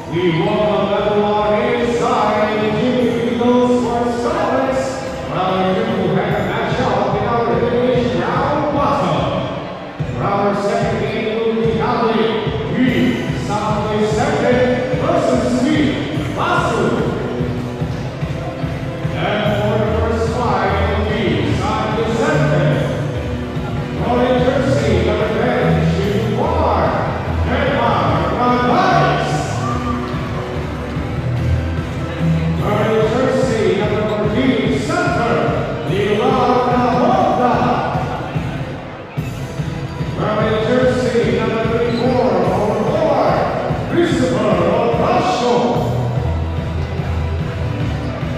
We welcome everyone inside the Jimmy Eagles Sports Complex. Round two have a matchup in our elimination round bottom. Round second game will be happening. We South Second versus we Basu. And for the first fight will be South Second. Rolling jersey number 10, Shimbar, Denmark, Ragais. Rolling jersey number 14, Center, Leonardo Honda. Rolling jersey number 34, Aurora, Christopher Ocasio.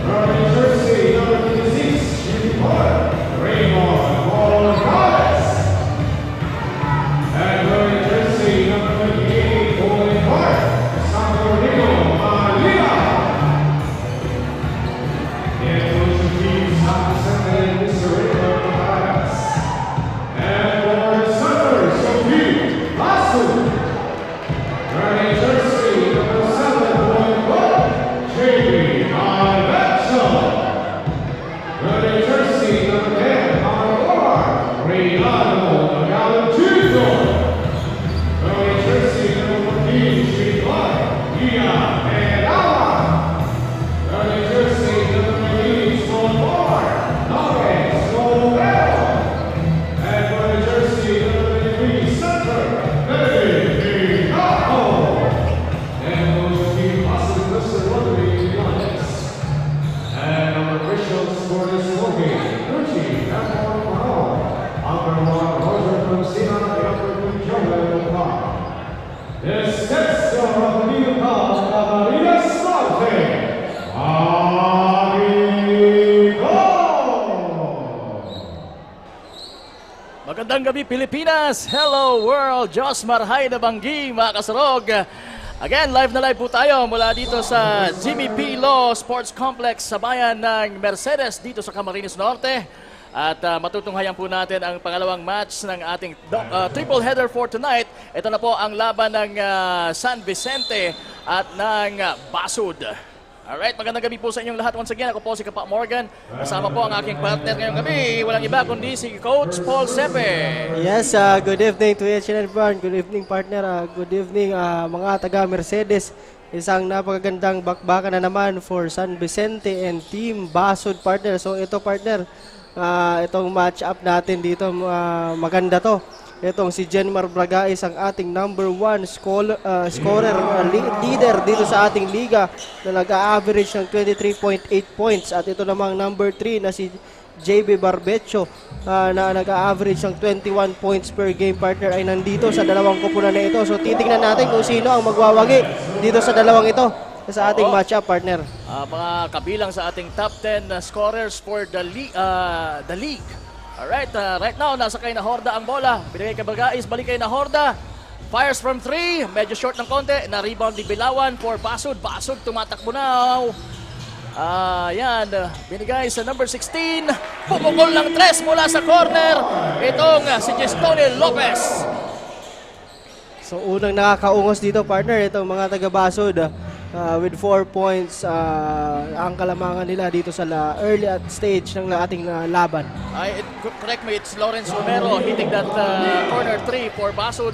Rolling jersey number 26, Shimbar, Raymond Morales. And wearing jersey number 28, Golden Park, Santorino Malia. And those are teams South Second, Mr. Raymond Morales. And for Sutter, Sophie Basu. Wearing jersey number 7, Golden Park, Jamie Alberto. Wearing jersey number 10, Aurora, Reynaldo Galantino. Wearing jersey number 14, Shimbar, Ia Pedala. Wearing jersey number 19, Solvar, Lawrence Romero. And wearing jersey number 23, Center, David Picado. And those team Austin Mr. Rotary Giants. And our officials for this movie, Gucci, F1 Maro, Upper One, Roger Lucina, and Upper Two, Joel Park. The Sexto of the New House, Camarilla Starte. Magandang gabi Pilipinas! Hello world! Diyos marhay na banggi mga kasarog! Again, live na live po tayo mula dito sa Jimmy P. Law Sports Complex sa bayan ng Mercedes dito sa Camarines Norte. At matutunghayan po natin ang pangalawang match ng ating triple header for tonight. Ito na po ang laban ng San Vicente at ng Basud. Alright, magandang gabi po sa inyong lahat. Once again, ako po si Kapa Morgan. Kasama po ang aking partner ngayong gabi. Walang iba kundi si Coach Paul Sepe. Yes, good evening to each and everyone. Good evening partner. Good evening mga taga Mercedes. Isang napakagandang bakbakan na naman for San Vicente and Team Basud partner. So ito partner, itong match up natin dito maganda to. Itong si Jenmar Bragais ang ating number 1 scorer, leader dito sa ating liga na nag-a-average ng 23.8 points. At ito namang number 3 na si JB Barbecho na nag-a-average ng 21 points per game partner ay nandito sa dalawang kupunan na ito. So titingnan natin kung sino ang magwawagi dito sa dalawang ito sa ating matchup partner. Mga kabilang sa ating top 10 scorers for the league. Alright, right now, nasa kay na Horda ang bola. Binigay kay Bargais, balik kay na Horda. Fires from 3, medyo short ng konti. Na-rebound ni Bilawan for Basud. Basud tumatakbo na. Yan, binigay sa number 16. Pumukol ng 3 mula sa corner. Itong si Gestone Lopez. So unang nakakaungos dito partner, itong mga taga-Basud with 4 points ang kalamangan nila dito sa early at stage ng ating laban. Correct me, it's Lawrence Romero hitting that corner 3 for Basud.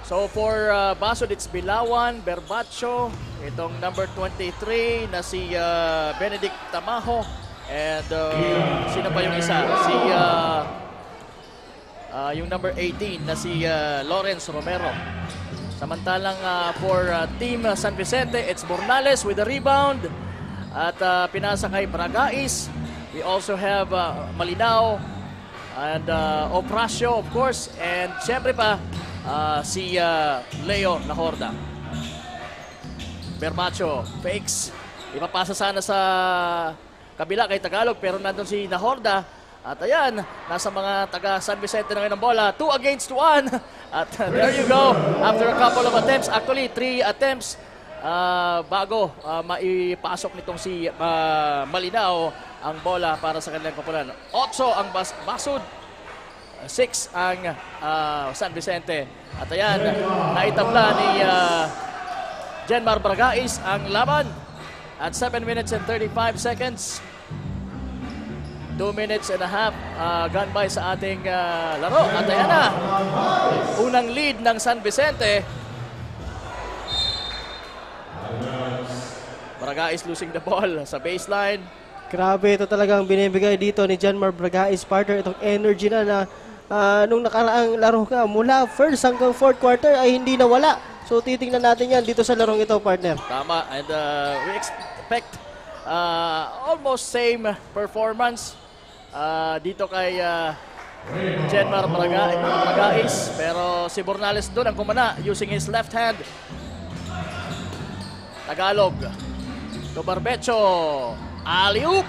So for Basud, it's Bilawan, Berbacho, itong number 23 na si Benedict Tamaho, and sino pa yung isa? Si yung number 18 na si Lawrence Romero. Samantalang for Team San Vicente, it's Bornales with the rebound. At pinasa kay Bragais. We also have Malinao and Oprasio, of course. And siyempre pa si Leo Nahorda. Bermacho, fakes. Ipapasa sana sa kabila kay Tagalog, pero nandun si Nahorda. At ayan, nasa mga taga San Vicente na ngayon ang bola. 2 against 1. At there you go. After a couple of attempts, actually 3 attempts, bago maipasok nitong si Malinaw ang bola para sa kanilang koponan. 8 ang Basud, 6 ang San Vicente. At ayan, naitabla ni Jenmar Bragais ang laban at 7 minutes and 35 seconds. 2 minutes and a half gone by sa ating laro. At ayan na, unang lead ng San Vicente. Bragais losing the ball sa baseline. Grabe, ito talagang binibigay dito ni Janmar Bragais, partner. Itong energy na nung nakaraang laro ka, mula first hanggang fourth quarter ay hindi nawala. So titingnan natin yan dito sa larong ito, partner. Tama, and we expect almost same performance dito kay Jenmar Bragais. Pero si Bornales doon ang kumana using his left hand. Tagalog to Barbecho, alley-oop.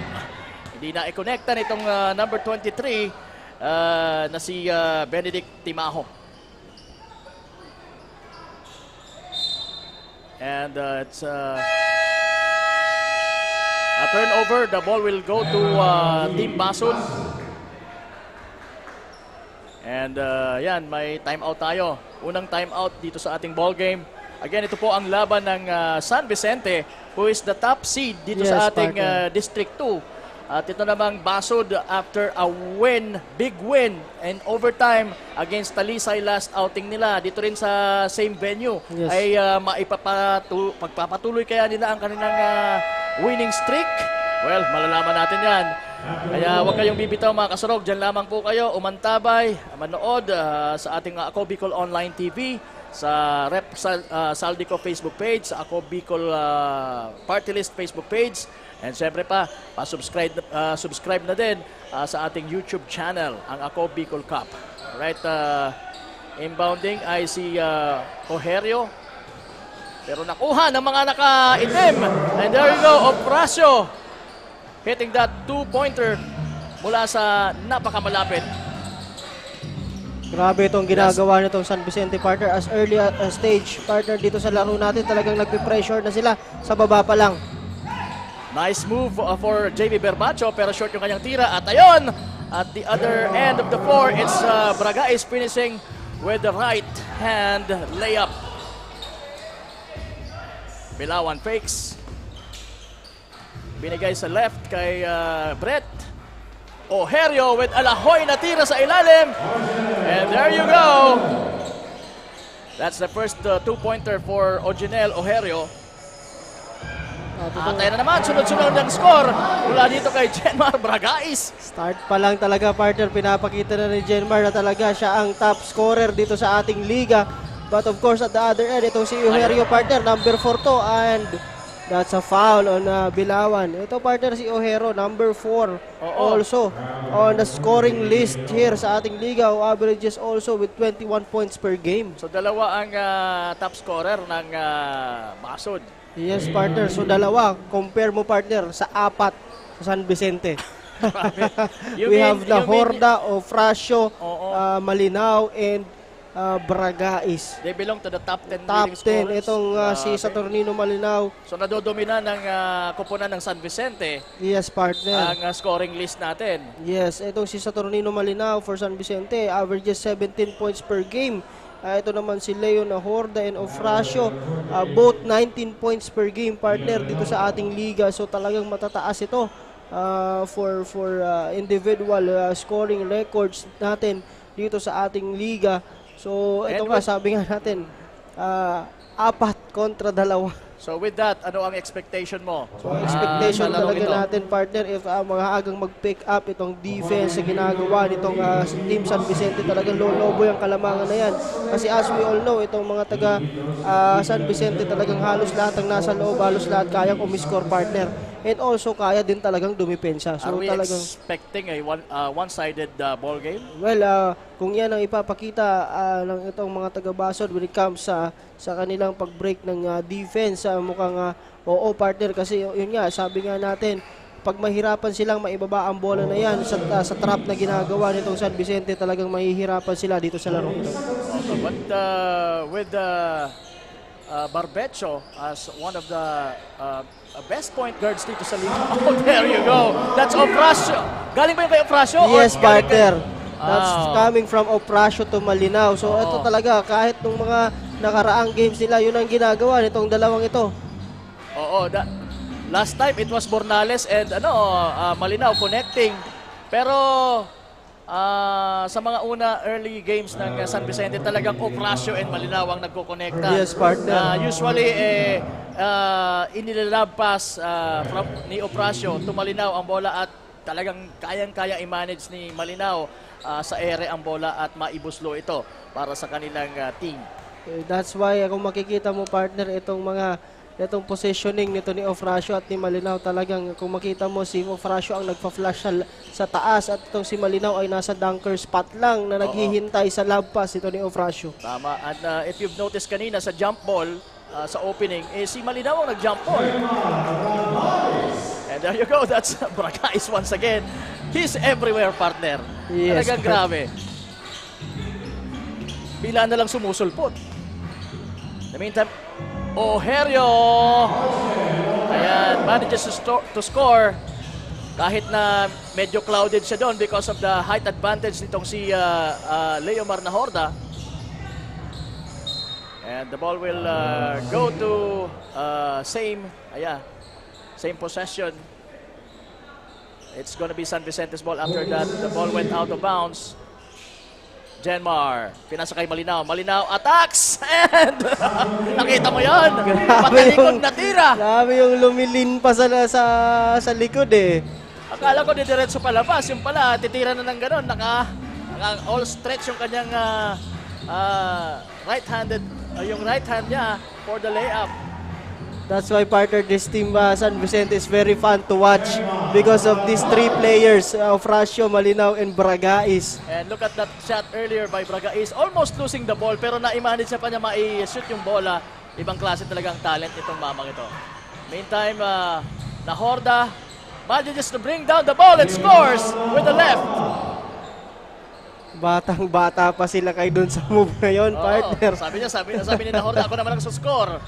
Hindi na i-connecta nitong number 23 na si Benedict Timaho. And it's a turnover. The ball will go to Team Basud. And yan, may timeout tayo. Unang timeout dito sa ating ball game. Again, ito po ang laban ng San Vicente, who is the top seed dito sa ating District 2. At ito namang Basud, after a win, big win, and overtime against Talisay last outing nila, dito rin sa same venue, ay pagpapatuloy kaya nila ang kanilang winning streak? Well, malalaman natin yan. Kaya huwag kayong bibitaw mga kasarog. Diyan lamang po kayo umantabay, manood sa ating Ako Bicol Online TV, sa Rep Saldico Facebook page, sa Ako Bicol Party List Facebook page, and syempre pa, subscribe na din sa ating YouTube channel, ang Ako Bicol Cup. Right, inbounding ay si Coherio, pero nakuha ng mga naka-itim. And there you go, Oprasio hitting that two-pointer mula sa napakamalapit. Grabe itong ginagawa nitong San Vicente, partner. As early stage, partner, dito sa laro natin, talagang nagpe-pressure na sila sa baba pa lang. Nice move for JV Berbacho, pero short yung kanyang tira. At ayun, at the other end of the floor, it's Bragais finishing with the right hand layup. Bilawan fakes. Binigay sa left kay Brett Oherio with Alahoy na tira sa ilalim. And there you go. That's the first two-pointer for Oginel Oherio. At tayo na naman, sunod-sunod ang score mula dito kay Jenmar Bragais. Start pa lang talaga, partner. Pinapakita na ni Jenmar na talaga siya ang top scorer dito sa ating liga. But of course, at the other end, itong si Oherio, partner, number 4 to. And that's a foul on Bilawan. Ito, partner, si Oherio, number 4. Also on the scoring list here sa ating liga, who averages also with 21 points per game. So dalawa ang top scorer ng Basud. Yes, partner. So dalawa, compare mo, partner, sa 4 sa San Vicente. We have the Horda, Ofracio, Malinaw, and Bragais. They belong to the top 10 Top leading 10. scorers. Itong si Saturnino Malinaw. So nadodomina ng koponan ng San Vicente Yes, partner. ang scoring list natin. Yes, itong si Saturnino Malinaw for San Vicente averages 17 points per game. Ito naman si Leon Horda and Ofracio, both 19 points per game, partner, dito sa ating liga. So talagang matataas ito for individual scoring records natin dito sa ating liga. So ito nga, sabi nga natin, 4 kontra 2. So with that, ano ang expectation mo? So expectation talaga natin, partner, if mga agang mag-pick up itong defense sa ginagawa nitong Team San Vicente, talagang lobo yung kalamangan na yan. Kasi as we all know, itong mga taga San Vicente, talagang halos lahat ang nasa loob, halos lahat kayang umiscore, partner. And also, kaya din talagang dumipensa. So, are we talagang expecting a one-sided ball game? well, kung yan ang ipapakita ng itong mga taga-Basud when it comes sa kanilang pag-break ng defense, mukhang oo, partner, kasi yun nga, sabi nga natin, pag mahirapan silang maibaba ang bola na yan sa trap na ginagawa nitong San Vicente, talagang mahihirapan sila dito sa laro ito. But with Barbecho as one of the best point guards dito sa liga. Oh, there you go. That's Ofracio. Galing ba yung kay Ofracio? Yes, Or galing partner. kay- That's Ah. coming from Opracio to Malinaw. So, ito talaga, kahit nung mga nakaraang games nila, yun ang ginagawa nitong dalawang ito. Oo, last time it was Bornales and Malinaw connecting. Pero sa mga early games ng San Vicente, talagang Ofracio and Malinaw ang nagko-connecta. Yes, partner. Usually, inililab pass ni Ofracio to Malinaw ang bola at talagang kayang-kaya i-manage ni Malinaw sa ere ang bola at maibuslo ito para sa kanilang team. That's why, kung makikita mo, partner, itong positioning nito ni Ofracio at ni Malinaw, talagang kung makita mo, si Ofracio ang nagpa-flash sa taas at itong si Malinaw ay nasa dunker spot lang na naghihintay sa lob pass ito ni Ofracio. Tama. And if you've noticed kanina sa jump ball, sa opening, si Malinaw ang nag-jump ball. And there you go. That's Bragais once again. He's everywhere, partner. Yes, Talagang grabe. Bila na lang sumusulpot. In the meantime, Ojerio. Ayan, manages to score. Kahit na medyo clouded siya doon because of the height advantage nitong si Leo Marnahorda. And the ball will go to same possession. It's gonna be San Vicente's ball. After that, the ball went out of bounds. Jenmar, pinasa kay Malinaw. Malinaw attacks! And nakita mo yan! Patalikod na tira! Grabe yung lumilin pa sa likod eh. Akala ko didiretso palabas. Yung pala, titira na ng gano'n. Naka all stretch yung kanyang right-handed, yung right hand niya for the layup. That's why, partner, this team San Vicente is very fun to watch because of these three players, Ofracio, Malinaw, and Bragais. And look at that shot earlier by Bragais. Almost losing the ball pero na-manage na pa niya ma-shoot yung bola. Ibang klase talagang talent itong mamang ito. Meantime, Nahorda manages to bring down the ball and scores with the left. Batang-bata pa sila kay doon sa move na yon, Oo, partner. sabi ni Nahorda, ako naman ang suscore.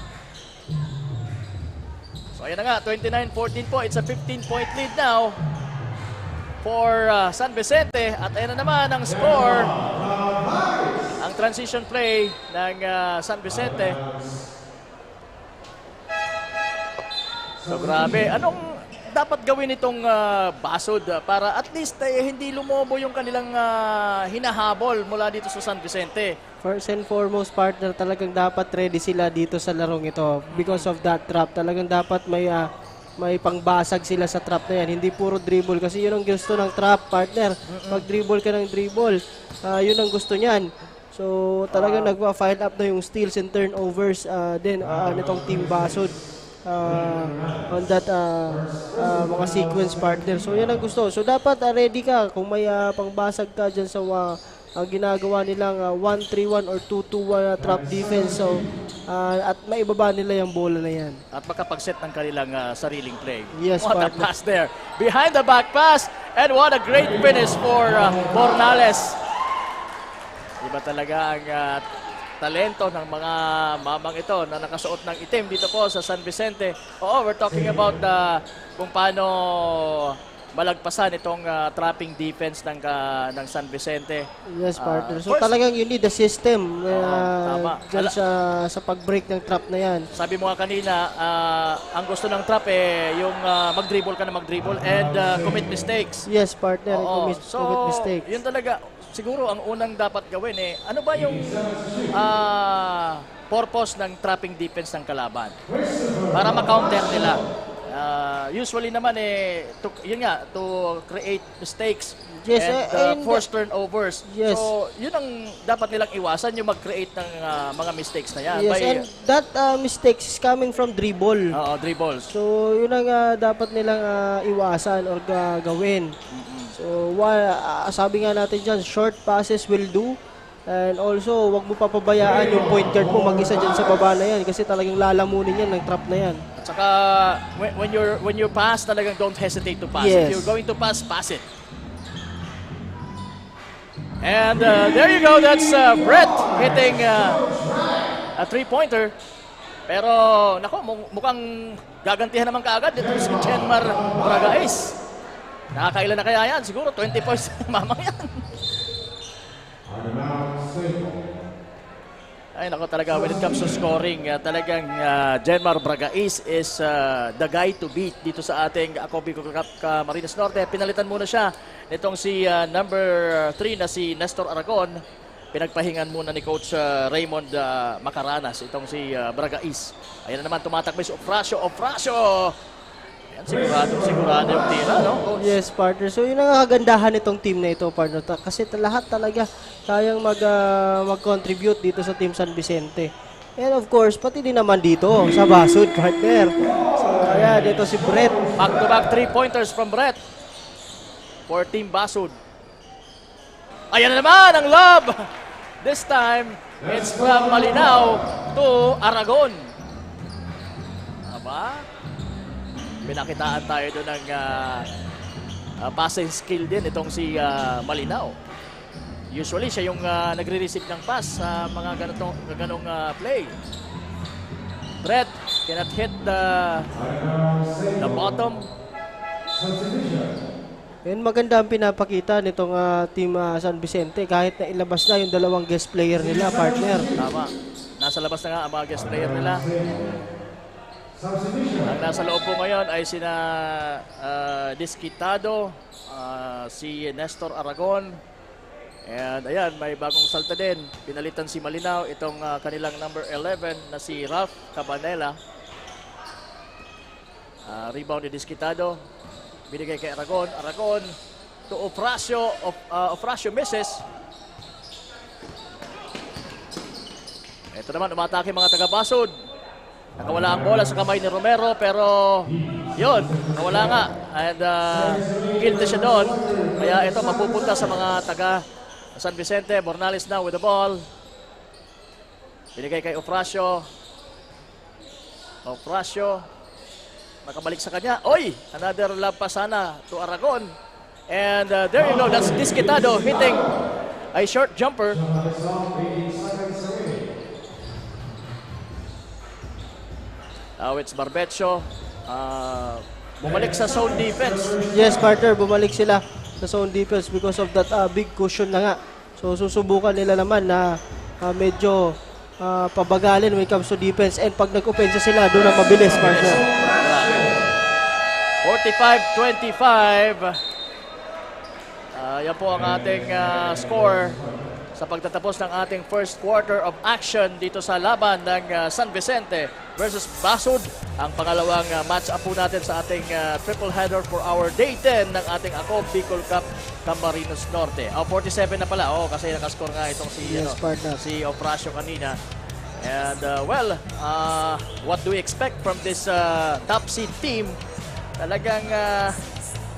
So ayan na nga, 29-14 po. It's a 15-point lead now for San Vicente. At ayan na naman ang score. Ang transition play ng San Vicente. So grabe. Anong dapat gawin itong Basod para at least hindi lumobo yung kanilang hinahabol mula dito sa San Vicente? First and foremost, partner, talagang dapat ready sila dito sa larong ito because of that trap. Talagang dapat may pangbasag sila sa trap na yan. Hindi puro dribble kasi yun ang gusto ng trap, partner. Mag-dribble ka ng dribble, yun ang gusto niyan. So talagang nagpa-file up na yung steals and turnovers din nitong Team Basod on that mga sequence, partner. So yan ang gusto. So dapat ready ka kung may pangbasag ka dyan sa ang ginagawa nilang 1-3-1 or 2-2-1 trap defense. So, at maibaba nila yung bola na yan. At makapag-set ng kanilang sariling play. Yes, what a partner. pass there. Behind the back pass. And what a great finish for Bornales. Iba talaga ang talento ng mga mamang ito na nakasuot ng itim dito po sa San Vicente. Oo, we're talking about kung paano malagpasan itong trapping defense ng San Vicente. Yes, partner. So First, talagang you need the system tama. dyan sa pag-break ng trap na yan. sabi mo nga kanina, ang gusto ng trap yung mag-dribble ka na mag-dribble and commit mistakes. Yes, partner. Oo. Commit mistakes. Yun talaga, siguro ang unang dapat gawin ano ba yung purpose ng trapping defense ng kalaban? Para ma-counter nila. Usually naman to create mistakes Yes, and force turnovers. Yes. So, yun ang dapat nilang iwasan, yung mag-create ng mga mistakes na yan. Yes, and that mistakes is coming from dribble. Dribbles. So, yun ang dapat nilang iwasan or gawin. So, sabi nga natin dyan, short passes will do. And also, wag mo papabayaan yung point guard mo mag-isa dyan sa baba na yan kasi talagang lalamunin yan ng trap na yan. At saka, when you pass, talagang don't hesitate to pass. Yes. If you're going to pass it. And there you go. That's Brett hitting a three-pointer. Pero, nako, mukhang gagantihan naman kaagad dito si Jenmar Bragais. Nakakailan na kaya yan? Siguro 20 points mamang yan. On the mound, Sable. Ay, nako talaga, when it comes to scoring, talagang Jenmar Bragais is the guy to beat dito sa ating Ako Bicol Cup Camarines Norte. Pinalitan muna siya nitong si number 3 na si Nestor Aragon. Pinagpahingan muna ni Coach Raymond Macaranas itong si Bragais. Ayan na naman, tumatakbo si Ofracio. Ayan, sigurado yung tira, no, Coach? Yes, partner. So, yun ang kagandahan nitong team na ito, partner. Kasi lahat talaga kayang mag-contribute dito sa Team San Vicente. And of course, pati din naman dito sa Basud, partner. So, ayan, dito si Brett. Back-to-back 3-pointers from Brett for Team Basud. Ayan na naman ang lob! This time, it's from Malinaw to Aragon. Aba? Pinakitaan tayo doon ng passing skill din itong si Malinaw. Usually, siya yung nagre-receive ng pass sa mga ganong play. Brett cannot hit the bottom. And maganda ang pinapakita nitong Team San Vicente kahit na ilabas na yung dalawang guest player nila, partner. Tama. Nasa labas na nga ang mga guest player nila. Ang nasa loob po ngayon ay sina Disquitado, si Nestor Aragon. And ayan, may bagong salta din. Pinalitan si Malinaw, itong kanilang number 11 na si Ralph Cabanela. Rebound ni Disquitado. Binigay kay Aragon. Aragon to Ofracio. Ofracio misses. Ito naman, umatake mga taga-Basud. Nakawala ang bola sa kamay ni Romero, pero yun, nakawala nga. And guilty siya doon. Kaya ito, mapupunta sa mga taga San Vicente. Bornales now with the ball. Binigay kay Ofracio. Ofracio. Nakabalik sa kanya. Oy! Another love pa sana to Aragon. And there you go. That's Disquitado hitting a short jumper. Now it's Barbecho. Bumalik sa zone defense. Yes, partner, bumalik sila sa zone defense because of that big cushion na nga. So, susubukan nila naman na medyo pabagalin when it comes to defense. And pag nag-opensa sila, doon na mabilis, partner. 45-25. Yan po ang ating score sa pagtatapos ng ating first quarter of action dito sa laban ng San Vicente versus Basud. Ang pangalawang match-up po natin sa ating triple header for our day 10 ng ating Ako Bicol Cup Camarines Norte. 47 na pala. Kasi nakascore nga itong si Ofracio kanina. And what do we expect from this top seed team? Talagang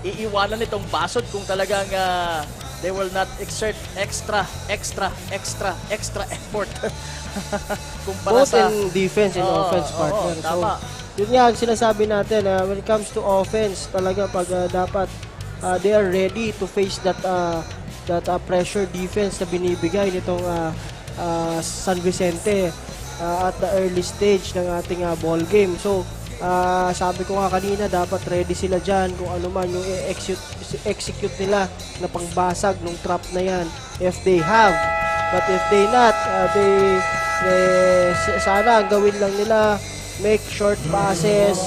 iiwanan nitong Basud kung talagang they will not exert extra effort. Both in defense and offense, partner. Tama. So, yun nga ang sinasabi natin, when it comes to offense, talaga pag dapat they are ready to face that pressure defense na binibigay nitong San Vicente at the early stage ng ating ball game. So, sabi ko nga kanina, dapat ready sila dyan kung ano man yung execute nila na pangbasag ng trap na yan if they have. But if they not, sana ang gawin lang nila, make short passes,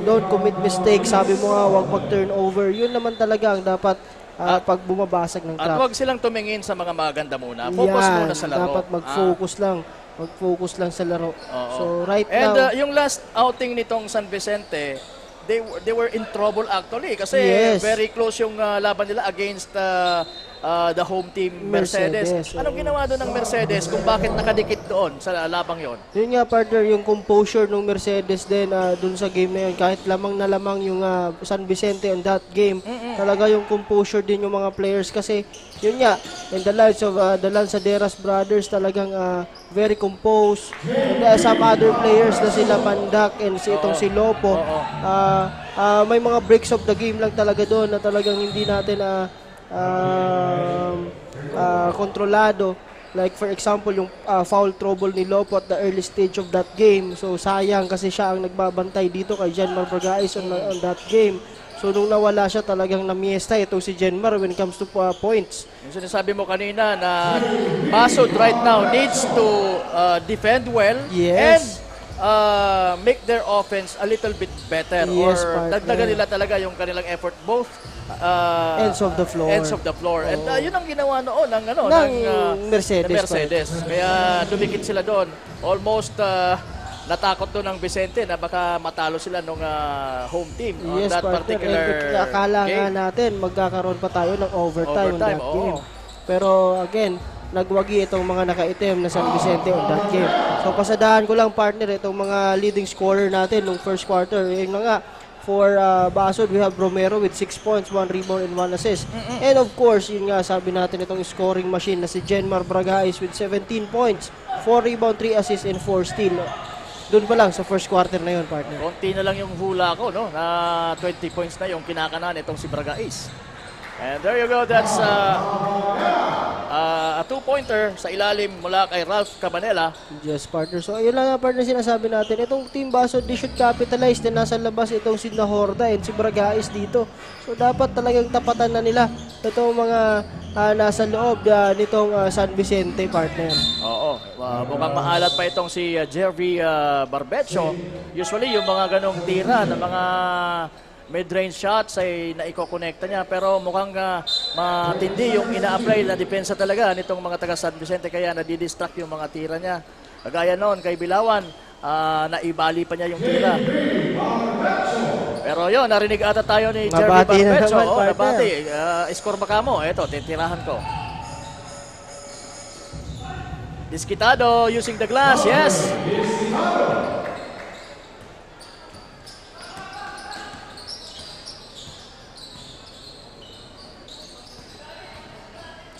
don't commit mistakes. Sabi mo nga, huwag mag-turnover. Yun naman talaga ang dapat pag bumabasag ng trap. At huwag silang tumingin sa mga maganda muna. Focus muna sa laro. Dapat mag-focus lang. Mag-focus lang sa laro. So right now, and yung last outing nitong San Vicente, they were in trouble actually kasi very close yung laban nila against the home team Mercedes. Anong ginawa doon ng Mercedes kung bakit nakadikit doon sa labang yon? Yun nga, partner, yung composure ng Mercedes din doon sa game na yun. Kahit lamang na lamang yung San Vicente on that game, talaga yung composure din yung mga players kasi yun nga, in the likes of the Lanzaderas brothers, talagang very composed. And some other players na sila Mandak and itong si Lopo, may mga breaks of the game lang talaga doon na talagang hindi natin kontrolado. Like for example, yung foul trouble ni Lopo at the early stage of that game. So sayang kasi siya ang nagbabantay dito kay Jenmar Bragais on that game. So nung nawala siya talagang namiesta itong si Jenmar when it comes to points. Yung sinasabi mo kanina na Basud right now needs to defend well Yes. and make their offense a little bit better, Yes, or partner. dagdagan nila talaga yung kanilang effort both Ends of the floor. ends of the floor. And yun ang ginawa noon ng Mercedes. ng Mercedes. Kaya dumikit sila doon. Almost natakot doon ang Vicente na baka matalo sila nung home team on Yes, that partner. particular And akala nga game. natin magkakaroon pa tayo ng overtime on that oo. game. Pero again, nagwagi itong mga nakaitim na San Vicente on that game. So pasadahan ko lang, partner, itong mga leading scorer natin nung first quarter. Yun na nga, for Basud, we have Romero with 6 points, 1 rebound and 1 assist. And of course, yun nga sabi natin itong scoring machine na si Jenmar Bragais with 17 points, 4 rebound, 3 assists and 4 steal. Doon pa lang sa first quarter na yun, partner. Konti na lang yung hula ko, no? Na 20 points na yung kinakanan itong si Bragais. And there you go. That's a two-pointer sa ilalim mula kay Ralph Cabanela. Yes, partner. So, ayun lang nga, partner, sinasabi natin. Itong Team Basud, they should capitalize na nasa labas itong si Nahorda and si Bragais dito. So, dapat talagang tapatan na nila itong mga nasa loob nitong San Vicente, partner. Oo. Mukhang maalat pa itong si Jervy Barbecho. Usually, yung mga ganong tira ng mga mid-range shots ay naiko-connecta niya, pero mukhang matindi yung ina-apply na depensa talaga nitong mga taga San Vicente, kaya nadidistract yung mga tira niya. Kagaya noon kay Bilawan, naibali pa niya yung tira. Pero yun, narinig ata tayo ni Jervy Nabati na Barbecho. naman, Oh, partner. nabati. Score ba ka mo? Eto, titirahan ko. Disquitado using the glass, yes.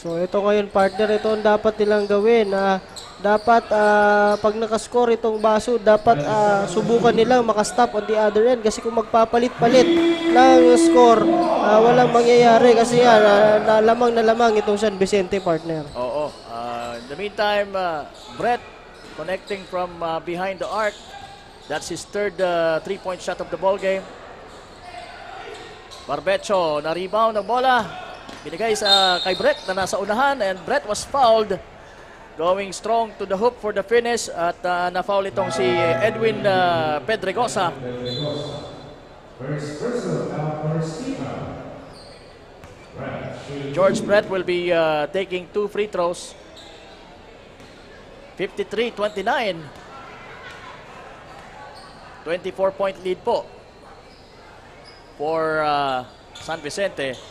So, ito ngayon, partner, ito ang dapat nilang gawin. Dapat, pag nakascore itong Basud, dapat subukan nilang makastop on the other end. Kasi kung magpapalit-palit ng score, walang mangyayari. Kasi lamang na lamang itong San Vicente, partner. Oo. In the meantime, Brett connecting from behind the arc. That's his third three-point shot of the ball game. Barbecho, na-rebound ng bola. Binigay sa kay Brett na nasa unahan, and Brett was fouled. Going strong to the hoop for the finish, at na-foul itong si Edwin Pedregosa. George Brett will be taking 2 free throws. 53-29. 24-point lead po for San Vicente.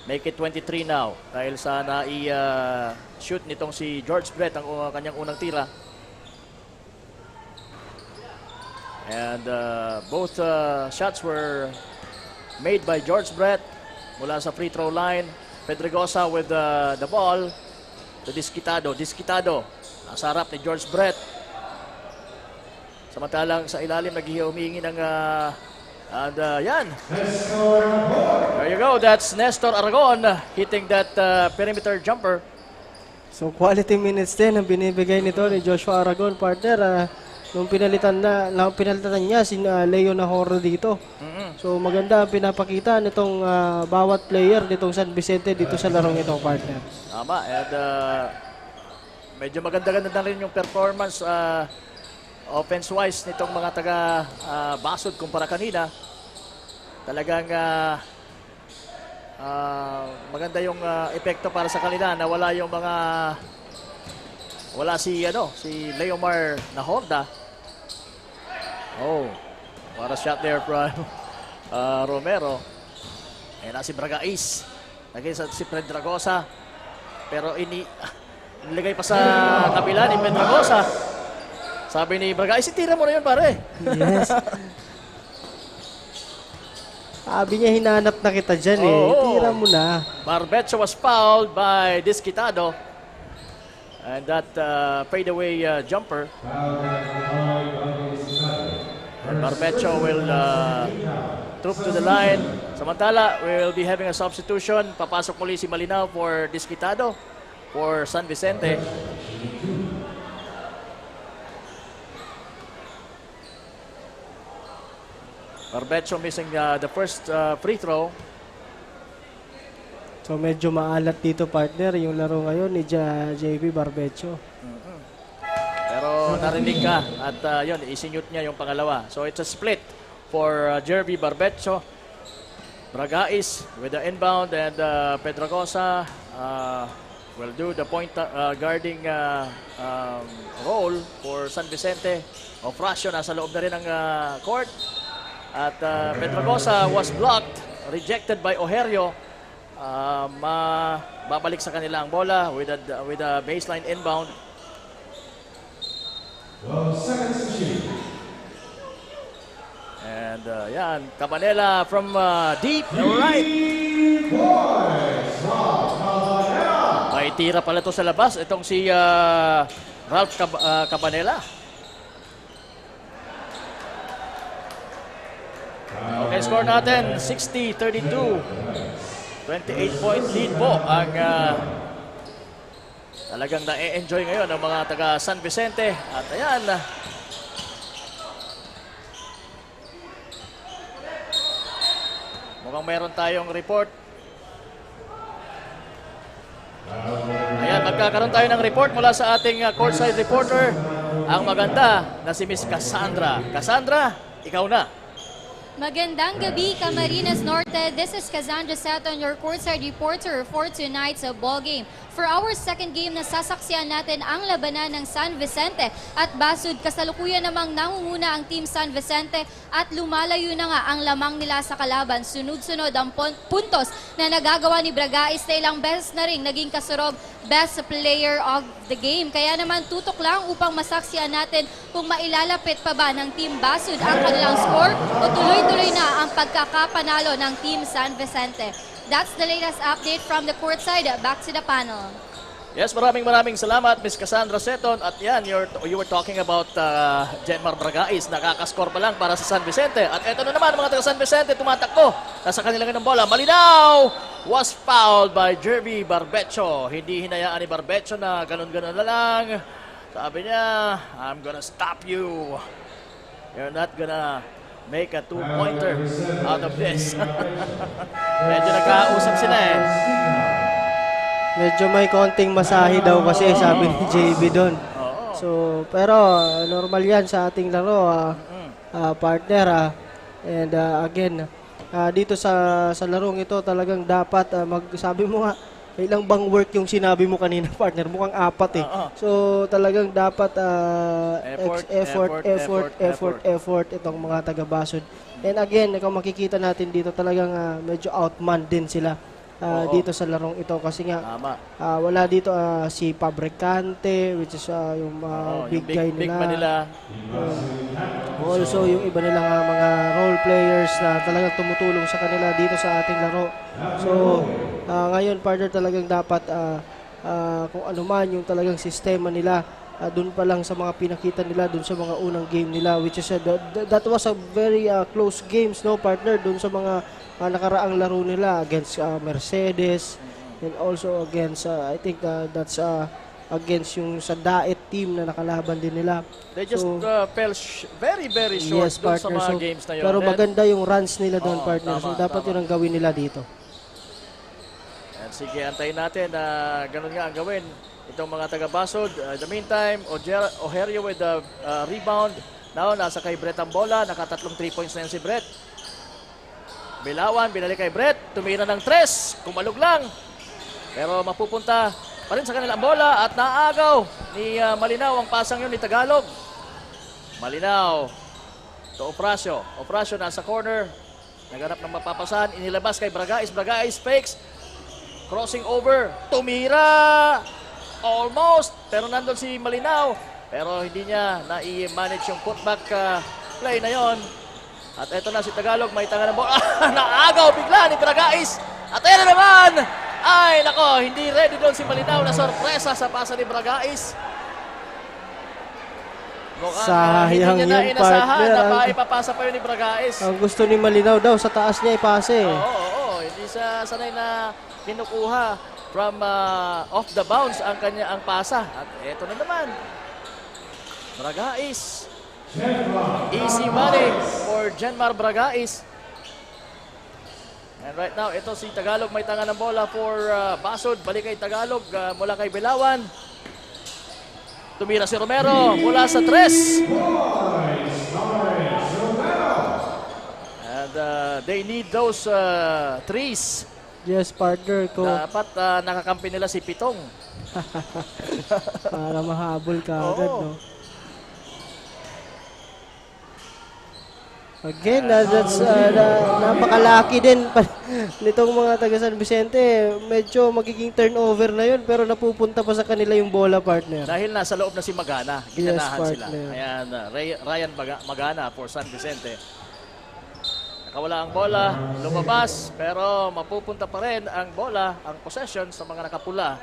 Make it 23 now dahil sa shoot nitong si George Brett ang kanyang unang tira. And both shots were made by George Brett mula sa free throw line. Pedregosa with the ball to Disquitado. Disquitado nasa harap ni George Brett. Samantalang sa ilalim humihingi ng and yan. There you go. That's Nestor Aragon hitting that perimeter jumper. So, quality minutes din ang binibigay nito ni Joshua Aragon, partner. Nung pinalitan niya si Leo Nahorda dito. So, maganda ang pinapakita nitong bawat player nitong San Vicente dito sa larong ito, partner. Tama. And medyo maganda-ganda na rin yung performance offense-wise nitong mga taga Basud kumpara kanina. Talagang maganda yung epekto para sa kanila na wala si Leomar Nahorda. Oh, what a shot there from Romero. Ayan na si Bragais. Lagay si Pedregosa. Pero inilagay pa sa kabila ni Pedregosa. Sabi ni Bragais, tira mo na yun, pare. Yes. Sabi niya, hinanap na kita dyan Tira mo na. Barbecho was fouled by Disquitado. And that fadeaway jumper. And Barbecho will troop to the line. Samantala, we will be having a substitution. Papasok muli si Malinaw for Disquitado. for San Vicente. Barbecho missing the first free throw. So medyo maalat dito partner yung laro ngayon ni JB Barbecho. Pero narinig ka at yun, isinyut niya yung pangalawa. So it's a split for Jervy Barbecho. Bragais with the inbound and Pedrogosa will do the point guarding role for San Vicente. Ofracio nasa loob na rin ng court. At Pedrogosa was blocked, rejected by Ojerio. Babalik sa kanila ang bola with a baseline inbound. 12 seconds to shoot. And yan, Cabanela from deep, right. May tira pala to sa labas. Itong si Ralph Cabanela. Okay, score natin 60-32. 28-point lead po ang talagang na-enjoy ngayon ng mga taga San Vicente. At ayan, mukhang meron tayong report. Ayan, magkakaroon tayo ng report mula sa ating courtside reporter, ang maganda na si Miss Cassandra. Cassandra, ikaw na. Magandang gabi, Camarines Norte. This is Cassandra Saton, your courtside reporter for tonight's ball game. For our second game, nasasaksiyan natin ang labanan ng San Vicente at Basud. Kasalukuyan namang nangunguna ang Team San Vicente at lumalayo na nga ang lamang nila sa kalaban. Sunod-sunod ang puntos na nagagawa ni Bragais na ilang beses na rin naging kasurog best player of the game. Kaya naman tutok lang upang masaksiyan natin kung mailalapit pa ba ng Team Basud ang kanilang score o tuloy-tuloy na ang pagkakapanalo ng Team San Vicente. That's the latest update from the courtside. Back to the panel. Yes, maraming salamat, Miss Cassandra Seton. At yan, you were talking about Jenmar Bragais. Nakakaskor pa lang para sa San Vicente. At eto na naman, mga taga San Vicente, tumatakbo. Nasa kanilang ng bola. Malinaw! Was fouled by Jervy Barbecho. Hindi hinayaan ni Barbecho na ganun-ganun na lang. Sabi niya, I'm gonna stop you. You're not gonna make a two-pointer out of this. Medyo nagkausap sila eh. Medyo may konting masahe daw kasi sabi ni JB doon. So, pero normal yan sa ating laro, partner. And again, dito sa larong ito talagang dapat sabi mo nga, ilang bang work yung sinabi mo kanina, partner? Mukhang 4 eh. So talagang dapat effort itong mga taga-Basud. And again, kung makikita natin dito talagang medyo outman din sila dito sa larong ito kasi nga wala dito si Fabricante, which is yung big guy nila. Also yung iba nilang mga role players na talagang tumutulong sa kanila dito sa ating laro. So ngayon partner talagang dapat kung ano man yung talagang sistema nila doon pa lang sa mga pinakita nila doon sa mga unang game nila, which is that was a very close games, no partner, doon sa mga nakaraang laro nila against Mercedes and also against I think that's against yung sa Daet team na nakalaban din nila. They just fell very short doon sa mga games na yun. Pero maganda yung runs nila doon, partner. So dapat yun ang gawin nila dito. And sige, antayin natin na ganun nga ang gawin itong mga taga-Basud. The meantime, Ojerio with the rebound. Now, nasa kay Brett ang bola. Nakatatlong 3 points na yun si Brett. Bilawan, binalik kay Brett. Tumira ng 3. Kumalog lang. Pero mapupunta pa rin sa kanilang bola at naagaw ni Malinaw ang pasang yun ni Tagalog. Malinaw to Ofracio. Ofracio nasa corner. Naghanap ng mapapasan. Inilabas kay Bragais. Bragais fakes. Crossing over. Tumira. Almost. Pero nandun si Malinaw. Pero hindi niya na-manage yung putback play na yon. At eto na si Tagalog. May tanga ng bola. Naagaw bigla ni Bragais. At eto naman. Ay, nako, hindi ready doon si Malinaw na sorpresa sa pasa ni Bragais. Sayang hindi niya yung partner. na maipapasa pa yun ni Bragais. Ang gusto ni Malinaw daw, sa taas niya ipase. Oo. Hindi siya sanay na kinukuha from off the bounds ang kanya ang pasa. At eto na naman. Bragais. Easy money for Jenmar Bragais. And right now, ito si Tagalog may tanga ng bola for Basod. Balik kay Tagalog mula kay Bilawan. Tumira si Romero mula sa 3. And they need those threes. Yes, partner ko. Dapat nakakampi nila si Pitong. Para mahabol ka agad, no? Again, that's napakalaki din nitong mga taga San Vicente. Medyo magiging turnover na yun, pero napupunta pa sa kanila yung bola, partner. Dahil nasa loob na si Magana, ginanahan sila. partner. Ayan, Ryan Magana for San Vicente. Nakawala ang bola, lumabas, pero mapupunta pa rin ang bola, ang possession sa mga nakapula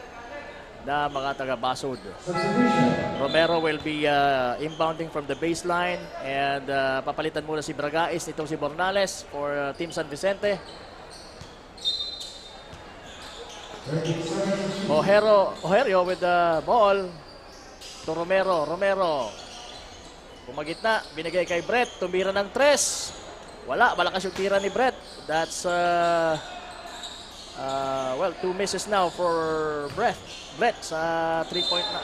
na mga taga-Basod. Romero will be inbounding from the baseline and papalitan muna si Bragais, itong si Bornales for Team San Vicente. Ojerio with the ball to Romero. Romero pumagitna, binigay kay Brett, tumira ng 3. Wala, malakas yung tira ni Brett. That's well, 2 misses now for Brett sa 3-point na.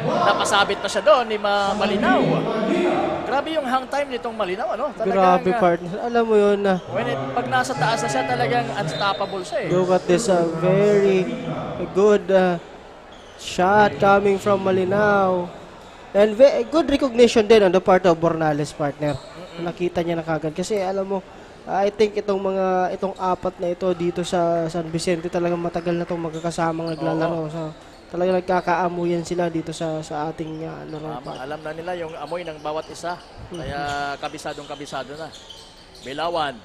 Napasabit pa siya doon ni Malinaw. Grabe yung hang time nitong Malinaw, ano? Grabe, partner. Alam mo yun na. Pag nasa taas na siya, talagang unstoppable siya eh. Look at this, very good shot coming from Malinaw. And good recognition din on the part of Bornales, partner. Nakita niya na kagad. Kasi alam mo, I think itong apat na ito dito sa San Vicente talagang matagal na itong magkakasamang naglalaro. So, talagang nagkakaamuyan sila dito sa ating laro. Alam na nila yung amoy ng bawat isa. Kaya kabisado na. Bilawan,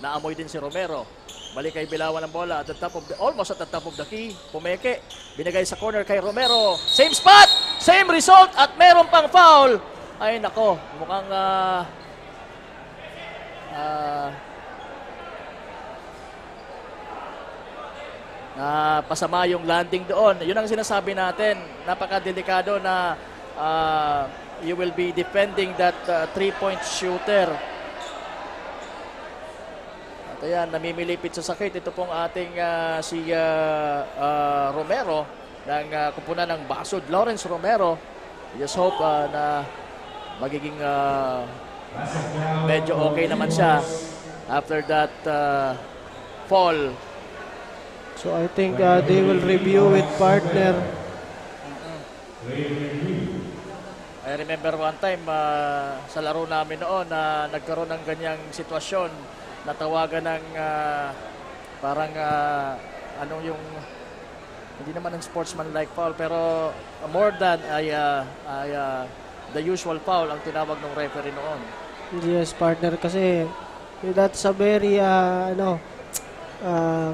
naamoy din si Romero. Balik kay Bilawan ang bola at almost at the top of the key. Pumeke, binigay sa corner kay Romero. Same spot, same result at meron pang foul. Ay nako, mukhang pasama yung landing doon. Yun ang sinasabi natin. Napakadelikado na you will be defending that 3-point shooter. At ayan, namimilipit sa sakit. Ito pong ating si Romero ng kupunan ng Basod. Lawrence Romero. Just hope na magiging medyo okay naman siya after that fall. So I think they will review with partner. I remember one time sa laro namin noon na nagkaroon ng ganyang sitwasyon, natawagan ng parang anong yung hindi naman ng sportsman-like foul pero more than the usual foul ang tinawag ng referee noon. Yes, partner, kasi that's a very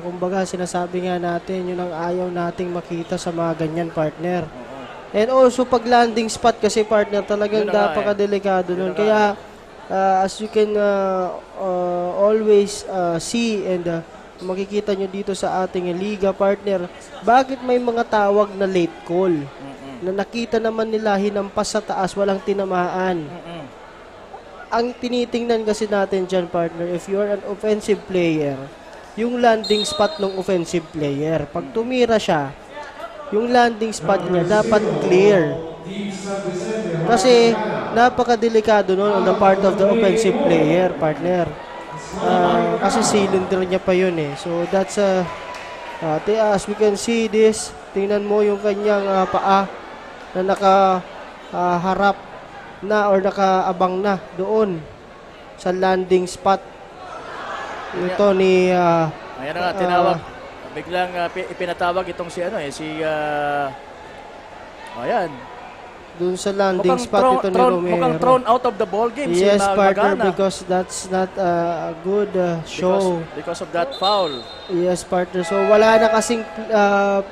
kumbaga sinasabi nga natin yun ang ayaw nating makita sa mga ganyan, partner. And also pag landing spot kasi, partner, talagang napakadelikado nun. Kaya as you can always see and makikita nyo dito sa ating liga, partner, bakit may mga tawag na late call na nakita naman nila hinampas sa taas, walang tinamaan. Ang tinitingnan kasi natin dyan, partner, if you are an offensive player, yung landing spot ng offensive player, pag tumira siya, yung landing spot niya dapat clear. Kasi napakadelikado nun on the part of the offensive player, partner. Kasi cylinder niya pa yun eh. So that's as we can see this, tingnan mo yung kanyang paa na nakaharap na or nakaabang na doon sa landing spot. Ito ni ayan na nga, tinawag. Biglang ipinatawag itong si ayan. Doon sa landing spot ito ni Romero. Mukhang thrown out of the ball game. Yes, si partner, Magana. because that's not a good show. Because of that foul. Yes, partner. So wala na kasing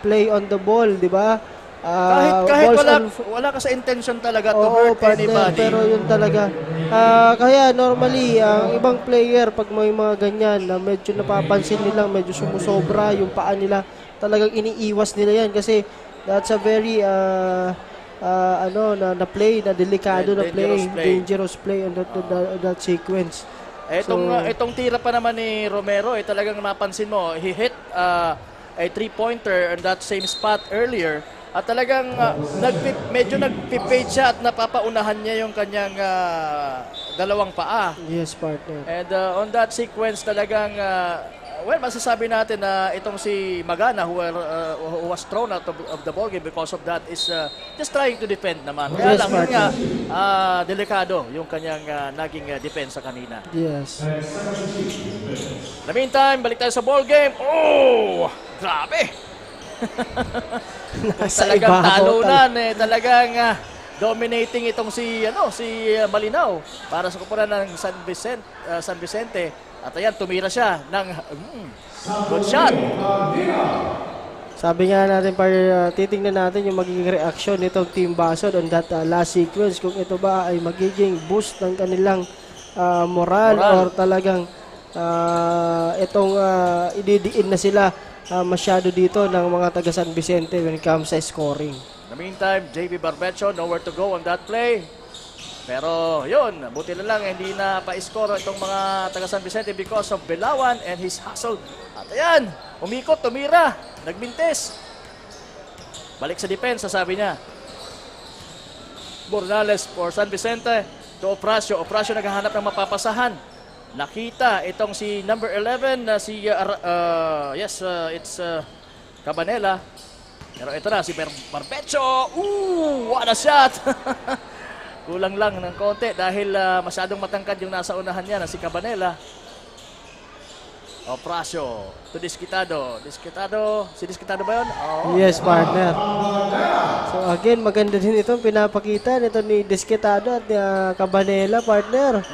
play on the ball, di ba? Kahit balls wala ka sa intention talaga to Oo, hurt partner, anybody. pero yun talaga. Kaya normally, ang ibang player, pag may mga ganyan, na medyo napapansin nilang, medyo sumusobra yung paa nila, talagang iniiwas nila yan kasi that's a very, na play, na delikado na play, dangerous play on that sequence. Itong tira pa naman ni Romero, talagang napansin mo, he hit a 3-pointer on that same spot earlier. At talagang medyo nagpipade siya at napapaunahan niya yung kanyang dalawang paa. Yes, partner. And on that sequence talagang, masasabi natin na itong si Magana who was thrown out of the ballgame because of that is just trying to defend naman. Kaya Yes, lang, yun partner. nga, delikado yung kanyang naging depensa kanina. Yes. In the meantime, balik tayo sa ballgame. Oh! Grabe! Nasa Talagang ibabaw talunan talagang dominating itong si Malinaw para sa kupunan ng San Vicente. At ayan, tumira siya ng good shot. Sabi nga natin, titingnan natin yung magiging reaction nitong Team Basod on that last sequence. Kung ito ba ay magiging boost ng kanilang moral or talagang ididiin na sila masyado dito ng mga taga San Vicente when it comes sa scoring. In the meantime, JB Barbecho, nowhere to go on that play. Pero yun, buti na lang hindi na pa-score itong mga taga San Vicente because of Belawan and his hustle. At ayan, umikot, tumira, nagmintes. Balik sa depensa, sabi niya. Bornales for San Vicente to Opracio. Opracio naghahanap ng mapapasahan. Nakita itong si number 11 na si it's Cabanela. Pero ito na si Barbecho. What a shot! Kulang lang ng konti dahil masyadong matangkad yung nasa unahan niya na si Cabanela. Opracio to Disquitado. Si Disquitado ba yun? Oh. Yes, partner. So again, maganda din itong pinapakita nito ni Disquitado at Cabanela, partner.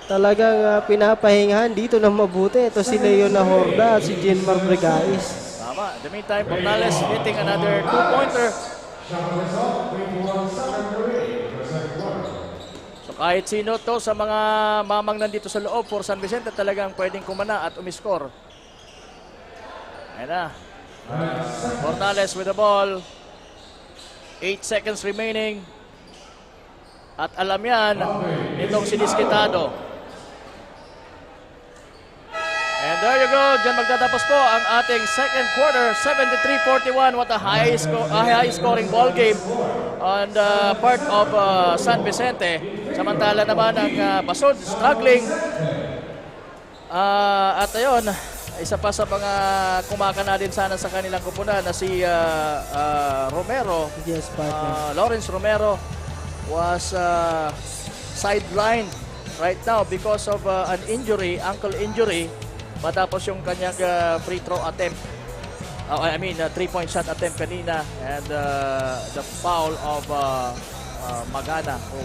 Talagang pinapahingahan dito ng mabuti. Ito si Leon Nahorda at si Jenmar Brigais. Tama. In the meantime, Bornales hitting another 2-pointer. So kahit sino to sa mga mamang nandito sa loob for San Vicente talagang pwedeng kumana at umiskor. Ayan na. Bornales with the ball. 8 seconds remaining. At alam yan, itong si Disquitado. And there you go. Diyan magtatapos po ang ating second quarter. 73-41. What a high scoring ball game on the part of San Vicente. Samantala naman ang Basod struggling. At ayun, isa pa sa mga kumakana din sana sa kanilang kupunan na si Romero. Yes, partner. Lawrence Romero was sidelined right now because of an injury, ankle injury. Matapos yung kanyang free throw attempt. 3-point shot attempt kanina. And the foul of Magana who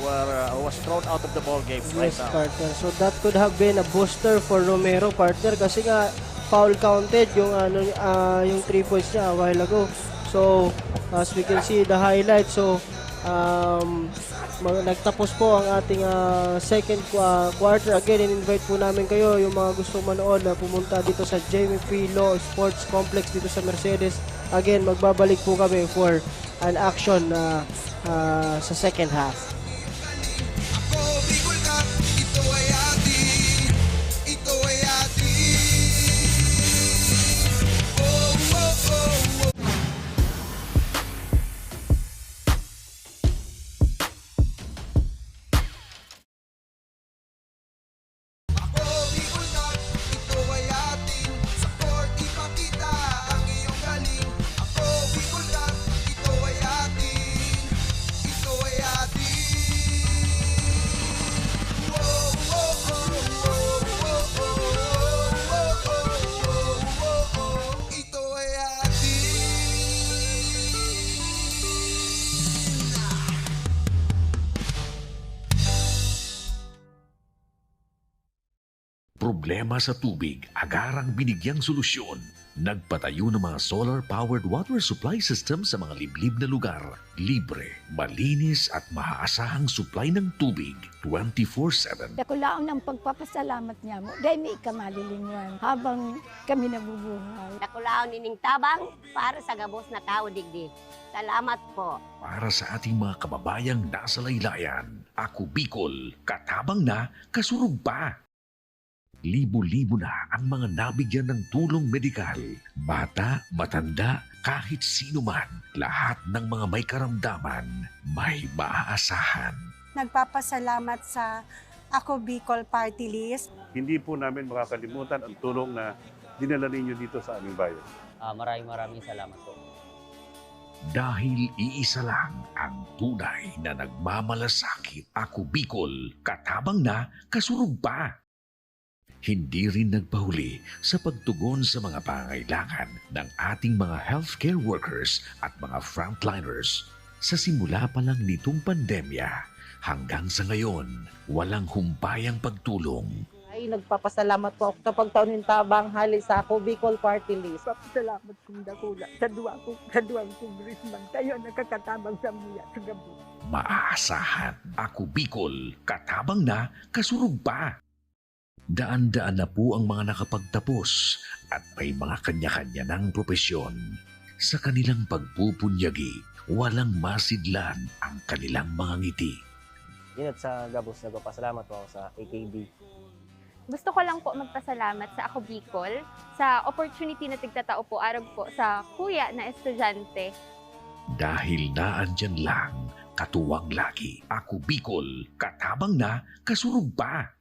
was thrown out of the ball game right Yes, now. partner. So that could have been a booster for Romero, partner, kasi nga foul counted yung yung 3 points niya a while ago. So as we can see the highlight, so nagtapos po ang ating second quarter. Again, in-invite po namin kayo, yung mga gusto manood, na pumunta dito sa Jamie P. Law Sports Complex dito sa Mercedes. Again, magbabalik po kami for an action sa second half. Problema sa tubig, agarang binigyang solusyon. Nagpatayo ng mga solar-powered water supply system sa mga liblib na lugar. Libre, malinis at maaasahang supply ng tubig 24/7. Nakulaon ng pagpapasalamat niya mo dahil may kamalilingan habang kami nabubuhay. Nakulaon ining tabang para sa gabos na tao digdi. Salamat po. Para sa ating mga kababayang nasa laylayan, Ako Bicol, katabang na, kasurug pa. Libo-libo na ang mga nabigyan ng tulong medikal. Bata, matanda, kahit sino man, lahat ng mga may karamdaman, may maaasahan. Nagpapasalamat sa Ako Bicol Party List. Hindi po namin makakalimutan ang tulong na dinala ninyo dito sa aming bayan. Maraming salamat po. Dahil iisa lang ang tunay na nagmamalasakit. Ako Bicol, katabang na, kasurug pa. Hindi rin nagpahuli sa pagtugon sa mga pangailangan ng ating mga healthcare workers at mga frontliners. Sa simula pa lang nitong pandemya, hanggang sa ngayon, walang humpayang pagtulong. Ay, nagpapasalamat po ako sa pagtaunin tabang hali sa Ako Bicol Party List. Salamat kong dakula sa duwang kongresman tayo nakakatabang sa muya sa gabi. Maaasahan. Ako Bicol, katabang na, kasurug pa. Daan-daan na po ang mga nakapagtapos at may mga kanya-kanya ng propesyon. Sa kanilang pagpupunyagi, walang masidlan ang kanilang mga ngiti. Inat sa gabos, nagpapasalamat po ako sa AKB. Gusto ko lang po magpasalamat sa Ako Bicol sa opportunity na tigtatao po arag po sa kuya na estudyante. Dahil naandyan lang, katuwang lagi. Ako Bicol, katabang na, kasurug pa.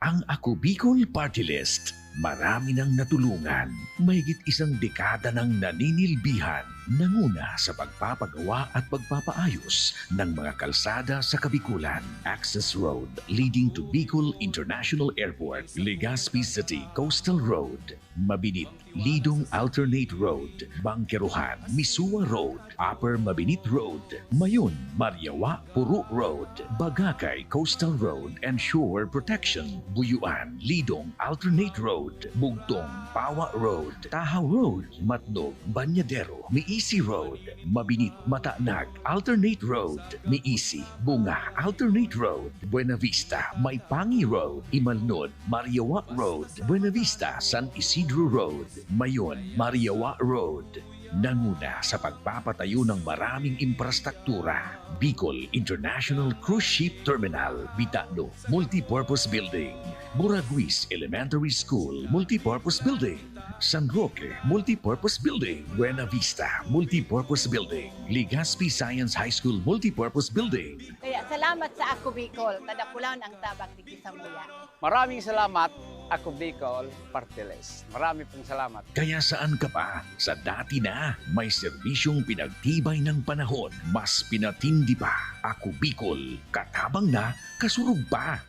Ang Ako Bicol Party List, marami nang natulungan. Mahigit isang dekada nang naninilbihan, nanguna sa pagpapagawa at pagpapaayos ng mga kalsada sa Kabikulan. Access Road leading to Bicol International Airport, Legazpi City Coastal Road, Mabinit, Lidong Alternate Road, Bangkeruhan, Misua Road, Upper Mabinit Road, Mayon, Mariawa, Puro Road, Bagakay Coastal Road and Shore Protection, Buyuan, Lidong Alternate Road, Bugtong, Pawa Road, Tahaw Road, Matnog, Banyadero, Miisi Road, Mabinit, Matanag, Alternate Road, Miisi, Bunga, Alternate Road, Buena Vista, Maipangi Road, Imalnod, Mariawa Road, Buena Vista, San Isidro Road, Mayon, Mariawa Road. Nanguna sa pagpapatayo ng maraming infrastruktura. Bicol International Cruise Ship Terminal, Bitano, Multipurpose Building, Buraguis Elementary School, Multipurpose Building, San Roque, Multipurpose Building, Buena Vista, Multipurpose Building, Legazpi Science High School, Multipurpose Building. Kaya salamat sa Ako Bicol, kadakulaon ang tabang diki sa muya. Maraming salamat, Ako Bicol Party List. Marami pong salamat. Kaya saan ka pa? Sa dati na, may serbisyong pinagtibay ng panahon, mas pinatindi pa. Ako Bicol, katabang na, kasurug pa.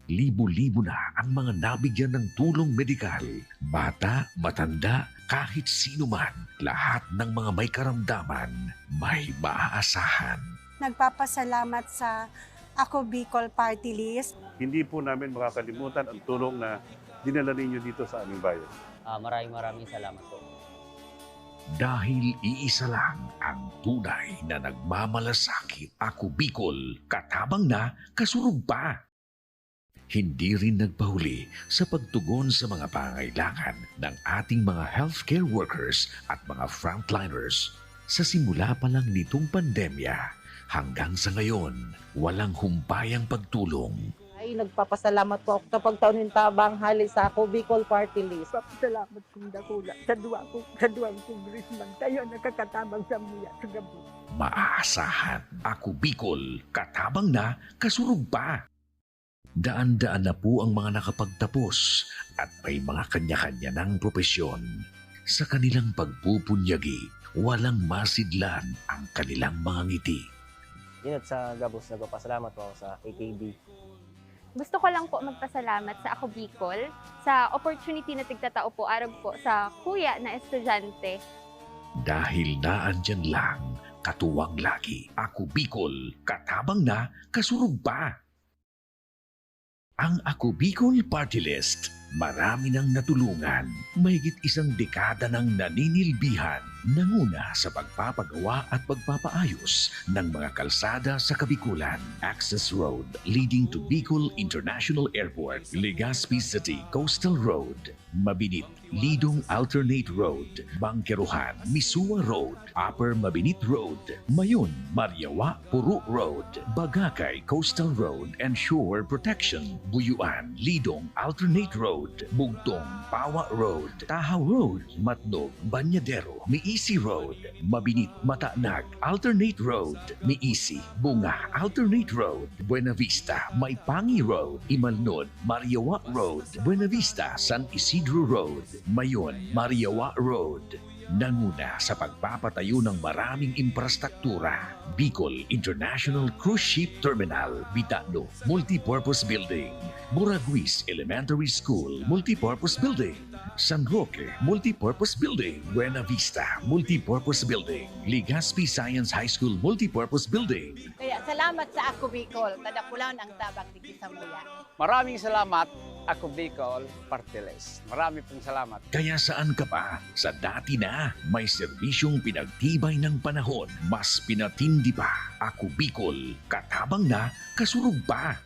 Libo-libo na ang mga nabigyan ng tulong medikal. Bata, matanda, kahit sino man, lahat ng mga may karamdaman, may maaasahan. Nagpapasalamat sa Ako Bicol Party List. Hindi po namin makakalimutan ang tulong na dinala ninyo dito sa aming bayan. Maraming salamat po. Dahil iisa lang ang tunay na nagmamalasakit. Ako Bicol, katabang na, kasurug pa. Hindi rin nagpahuli sa pagtugon sa mga pangailangan ng ating mga healthcare workers at mga frontliners. Sa simula pa lang nitong pandemya, hanggang sa ngayon, walang humpayang pagtulong. Ay, nagpapasalamat po ako sa pagtaunin tabang hali sa Ako Bicol Party List. Salamat kong dakula sa duwang kongresman tayo nakakatabang sa muya sa gabi. Maaasahan. Ako Bicol, katabang na, kasurug pa. Daan-daan na po ang mga nakapagtapos at may mga kanya-kanya ng propesyon. Sa kanilang pagpupunyagi, walang masidlan ang kanilang mga ngiti. Inat sa gabos, nagpapasalamat po ako sa AKB. Gusto ko lang po magpasalamat sa Ako Bicol sa opportunity na tigtatao po arag po sa kuya na estudyante. Dahil naandyan lang, katuwang lagi. Ako Bicol, katabang na, kasurug pa. Ang Ako Bicol Party List, marami nang natulungan, mahigit isang dekada nang naninilbihan, nanguna sa pagpapagawa at pagpapaayos ng mga kalsada sa Kabikulan. Access Road leading to Bicol International Airport, Legazpi City Coastal Road, Mabinit, Lidong Alternate Road, Bangkeruhan, Misua Road, Upper Mabinit Road, Mayon, Mariawa, Puru Road, Bagakay Coastal Road and Shore Protection, Buyuan, Lidong Alternate Road, Bugtong, Pawa Road, Tahaw Road, Matnog, Banyadero, Miisi Road, Mabinit, Mataanag, Alternate Road, Miisi, Bunga, Alternate Road, Buena Vista, Maipangi Road, Imalnod, Mariawa Road, Buena Vista, San Isidro Road, Mayon, Mariawa Road. Nanguna sa pagpapatayo ng maraming infrastruktura. Bicol International Cruise Ship Terminal, Bitano, Multipurpose Building, Muraguis Elementary School, Multipurpose Building, San Roque, Multipurpose Building, Buena Vista, Multipurpose Building, Legazpi Science High School, Multipurpose Building. Kaya salamat sa Ako Bicol, tadakulan ang tabang di sa muya. Maraming salamat, Ako Bicol Party List. Marami pong salamat. Kaya saan ka pa? Sa dati na, may serbisyong pinagtibay ng panahon, mas pinatindi pa. Ako Bicol, katabang na, kasurog pa.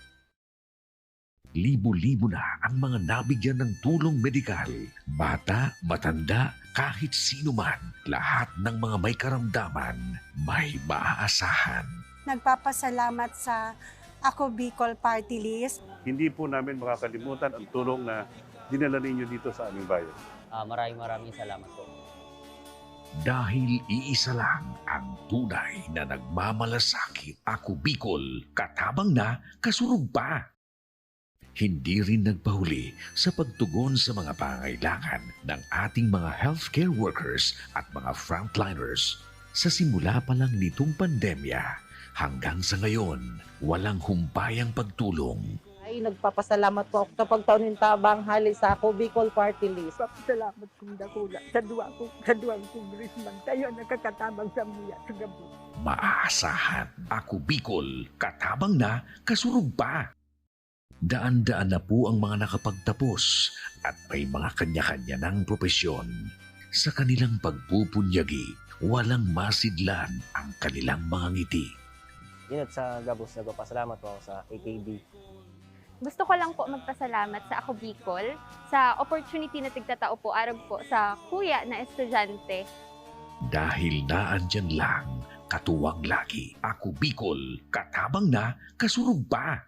Libo-libo na ang mga nabigyan ng tulong medikal. Bata, matanda, kahit sino man, lahat ng mga may karamdaman, may maaasahan. Nagpapasalamat sa Ako Bicol Party List. Hindi po namin makakalimutan ang tulong na dinala ninyo dito sa aming bayan. Maraming salamat po. Dahil iisa lang ang tunay na nagmamalasakit. Ako Bicol, katabang na, kasurog pa. Hindi rin nagpahuli sa pagtugon sa mga pangailangan ng ating mga healthcare workers at mga frontliners. Sa simula pa lang nitong pandemya, hanggang sa ngayon, walang humpayang pagtulong. Ay, nagpapasalamat po ako sa pagtaunin tabang hali sa Ako Bicol Party List. Salamat kong dakula. Sa duwang kongresman, tayo nakakatabang sa muya sa gabi. Maaasahan. Ako Bicol, katabang na, kasurog pa. Daan-daan na po ang mga nakapagtapos at may mga kanya-kanya ng propesyon. Sa kanilang pagpupunyagi, walang masidlan ang kanilang mga ngiti. Yun at sa Gabos, nagpapasalamat po ako sa AKB. Gusto ko lang po magpasalamat sa Ako Bicol sa opportunity na tigtatao po arag po sa kuya na estudyante. Dahil naandyan lang, katuwang lagi. Ako Bicol, katabang na, kasurog pa.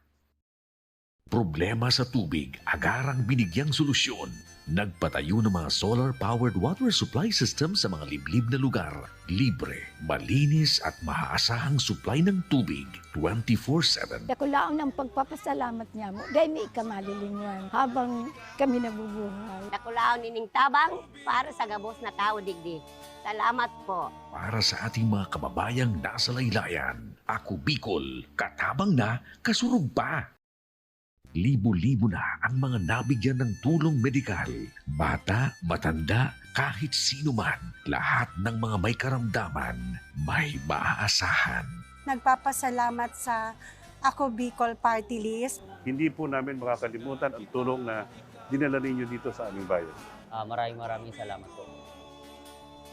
Problema sa tubig, agarang binigyang solusyon. Nagpatayo ng mga solar-powered water supply system sa mga liblib na lugar. Libre, malinis at maaasahang supply ng tubig 24/7. Dakulaon ng pagpapasalamat niya mo dahil may kamalilingan habang kami nabubuhay. Dakulaon nining tabang para sa gabos na tao digdi. Salamat po. Para sa ating mga kababayang nasa laylayan, Ako Bicol, katabang na, kasurog pa. Libo-libo na ang mga nabigyan ng tulong medikal. Bata, matanda, kahit sino man, lahat ng mga may karamdaman, may maaasahan. Nagpapasalamat sa Ako Bicol Party List. Hindi po namin makakalimutan ang tulong na dinala ninyo dito sa aming bayan. Maraming salamat po.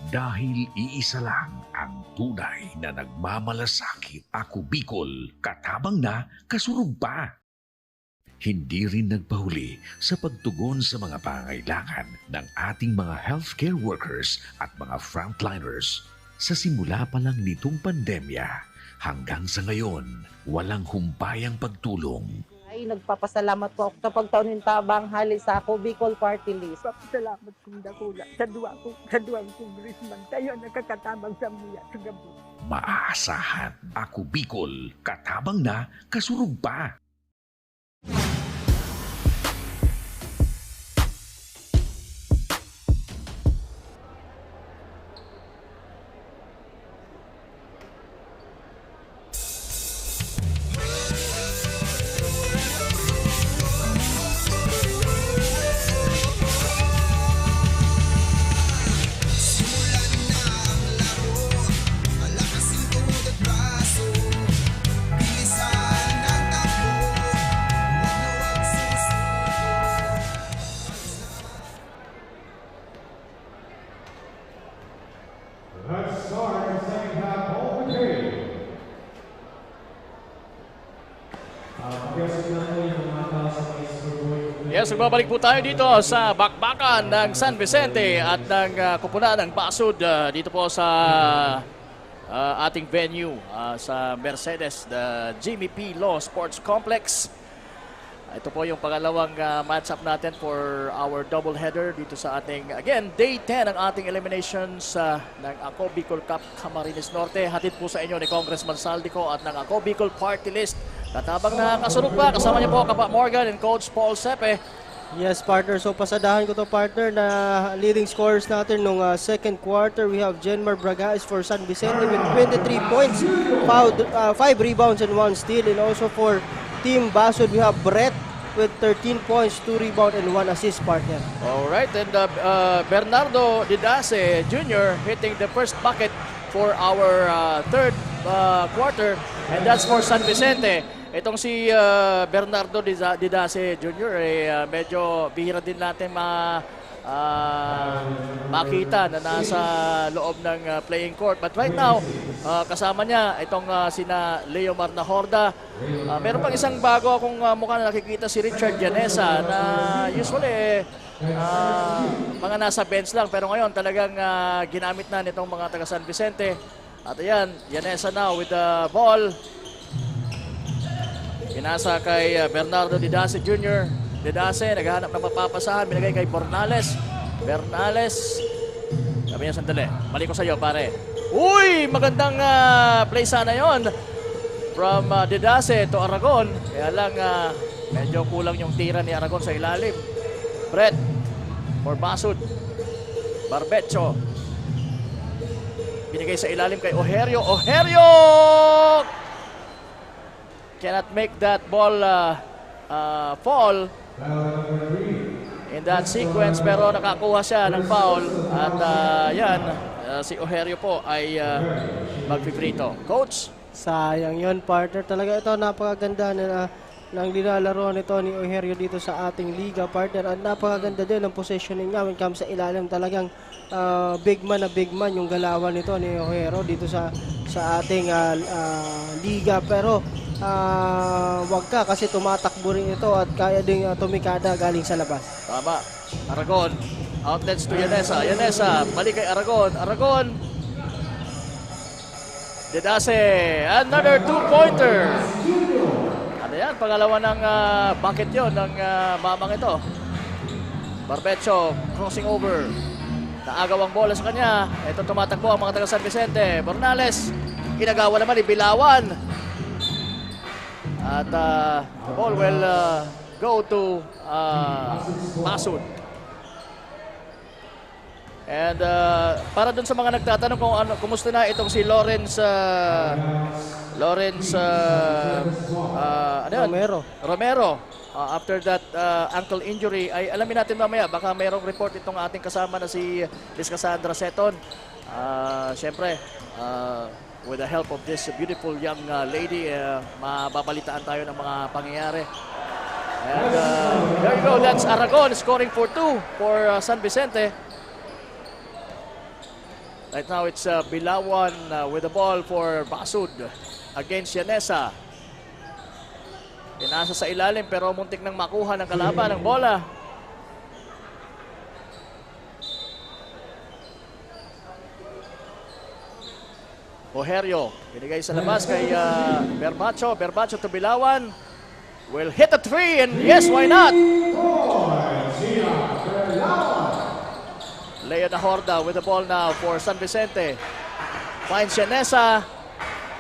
Dahil iisa lang ang tunay na nagmamalasakit. Ako Bicol, katabang na, kasurog pa. Hindi rin nagpahuli sa pagtugon sa mga pangailangan ng ating mga healthcare workers at mga frontliners. Sa simula pa lang nitong pandemya, hanggang sa ngayon, walang humpayang pagtulong. Ay, nagpapasalamat po ako sa pagtaunin tabang hali sa Ako Bicol Party List. Salamat kong dakula. Sa duwang kongresman, tayo nakakatabang sa muya sa gabi. Maaasahan. Ako Bicol, katabang na, kasurog pa. Yes, magbabalik po tayo dito sa bakbakan ng San Vicente at ng kupunan ng Basud dito po sa ating venue sa Mercedes, the Jimmy P. Law Sports Complex. Ito po yung pangalawang match-up natin for our doubleheader dito sa ating, again, day 10 ng ating eliminations ng Ako Bicol Cup Camarines Norte. Hatid po sa inyo ni Congressman Saldico at ng Ako Bicol Party List. Katabang na kasunod pa, kasama niyo po Kapa Morgan and Coach Paul Sepe. Yes, partner. So, pasadahan ko to partner na leading scorers natin nung second quarter. We have Jenmar Bragais for San Vicente with 23 points, 5 rebounds and 1 steal. And also for Team Basud, we have Brett with 13 points, 2 rebounds and 1 assist, partner. Alright, and Bernardo Didase Jr. hitting the first bucket for our third quarter, and that's for San Vicente. Itong si Bernardo Didase Jr. Medyo bihira din natin makita na nasa loob ng playing court. But right now, kasama niya itong sina Leo Marnahorda. Meron pang isang bago akong mukha na nakikita, si Richard Yanesa, na usually mga nasa bench lang. Pero ngayon talagang ginamit na nitong mga taga San Vicente. At ayan, Yanesa now with the ball. Pinasa kay Bernardo Didase Jr. Didase, naghahanap ng mapapasahan. Binigay kay Bornales. Bernales. Sabi niya, sandali. Mali ko sa'yo, pare. Uy! Magandang play sana yon from Didase to Aragon. Kaya lang, medyo kulang yung tira ni Aragon sa ilalim. Brett for Basud. Barbecho. Binigay sa ilalim kay Ojerio. Ojerio! Cannot make that ball fall in that sequence, pero nakakuha siya ng foul at yan, si Ojerio po ay magpiprito. Coach? Sayang yon, partner. Talaga ito, napakaganda na ng nilalaro nito ni Ojerio dito sa ating liga, partner. At napakaganda din ang positioning niya when comes sa ilalim. Talagang big man yung galawan nito ni Ojerio dito sa ating liga. Pero wag ka kasi tumatakbo rin ito at kaya ding tumikada galing sa labas. Tama. Aragon. Outlets to Yanesa. Yanesa. Balik kay Aragon. Aragon. Didase. Another 2-pointer. Ano yan? Pangalawa ng bucket yun ng mamang ito. Barbecho. Crossing over. Naagawang bola sa kanya. Ito tumatakbo ang mga taga San Vicente. Bornales. Inagawa naman ni Bilawan. At the ball will go to Basud. And para dun sa mga nagtatanong kung kumusta na itong si Lawrence Romero. After that ankle injury, ay alamin natin mamaya. Baka mayroong report itong ating kasama na si Liz Cassandra Seton. Siyempre, with the help of this beautiful young lady, mababalitaan tayo ng mga pangyayari. And there you go, that's Aragon scoring for 2 for San Vicente. Right now it's Bilawan with the ball for Basud against Yanesa. Pinasa sa ilalim pero muntik nang makuha ng kalaban ng bola. Ojerio, binigay sa labas kay Berbacho. Berbacho to Bilawan. Will hit a 3 and yes, why not? Leo Nahorda with the ball now for San Vicente. Finds Yanesa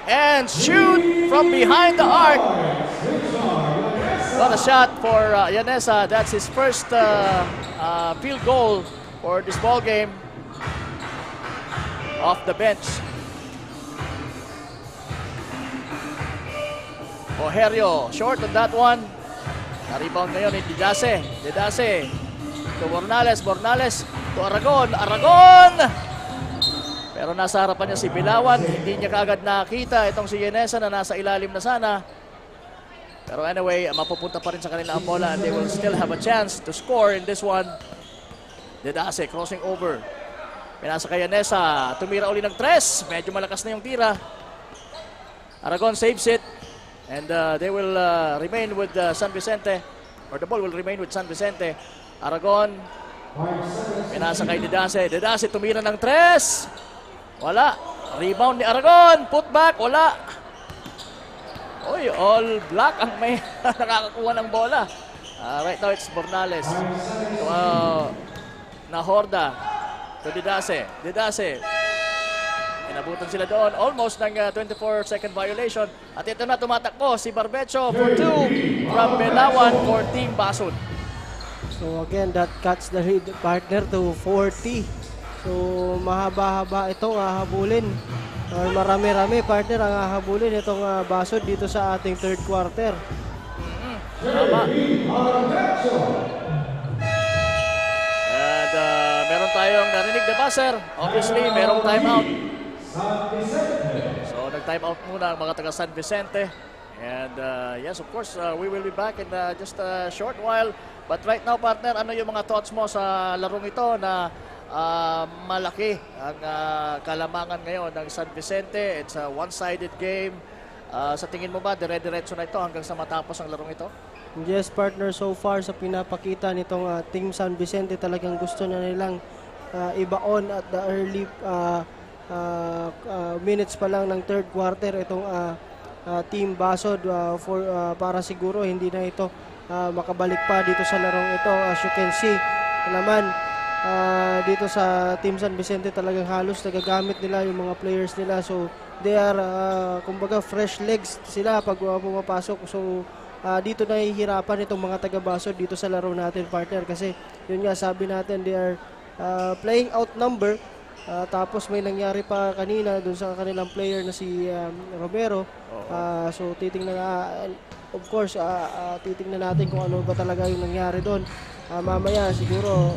and shoot from behind the arc. What a shot for Yanesa. That's his first field goal for this ball game off the bench. Ojerio, short on that one. Na-rebound ngayon ni Didase. Didase to Bornales. Bornales to Aragon. Aragon! Pero nasa harapan niya si Bilawan. Hindi niya kaagad nakita itong si Yanesa na nasa ilalim na sana. Pero anyway, mapupunta pa rin sa kanila ang bola and they will still have a chance to score in this one. Didase crossing over. Pinasa kay Yanesa. Tumira uli ng 3. Medyo malakas na yung tira. Aragon saves it. And they will remain with San Vicente. or the ball will remain with San Vicente. Aragon, pinasa kay Didase. Didase tumira ng 3. Wala. Rebound ni Aragon. Putback. Wala. Oy, all black ang may nakakakuha ng bola. Right now it's Bornales. Nahorda to Didase. Didase. Inabutan sila doon. Almost ng 24-second violation. At ito na tumatakbo si Barbecho for 2 from Belawan for Team Basud. So again, that cuts the lead partner to 40. So mahaba-haba itong hahabulin. Marami-rami partner ang hahabulin itong Basud dito sa ating third quarter. Tama. And meron tayong narinig na buzzer. Obviously, merong timeout. So nag-timeout muna ang mga taga San Vicente. And yes, of course, we will be back in just a short while. But right now, partner, ano yung mga thoughts mo sa larong ito na malaki ang kalamangan ngayon ng San Vicente? It's a one-sided game. Sa tingin mo ba, dire-diretso na ito hanggang sa matapos ang larong ito? Yes, partner, so far sa pinapakita nitong Team San Vicente, talagang gusto na nilang ibaon at the early minutes pa lang ng third quarter itong Team Basud para siguro hindi na ito makabalik pa dito sa larong ito. As you can see naman dito sa Team San Vicente, talagang halos nagagamit nila yung mga players nila. So they are kumbaga fresh legs sila pag pumapasok. So dito nahihirapan itong mga taga Basud dito sa laro natin, partner, kasi yun nga sabi natin, they are playing outnumber. Tapos may nangyari pa kanina dun sa kanilang player na si Romero. So titingnan of course titingnan natin kung ano ba talaga yung nangyari doon. Mamaya siguro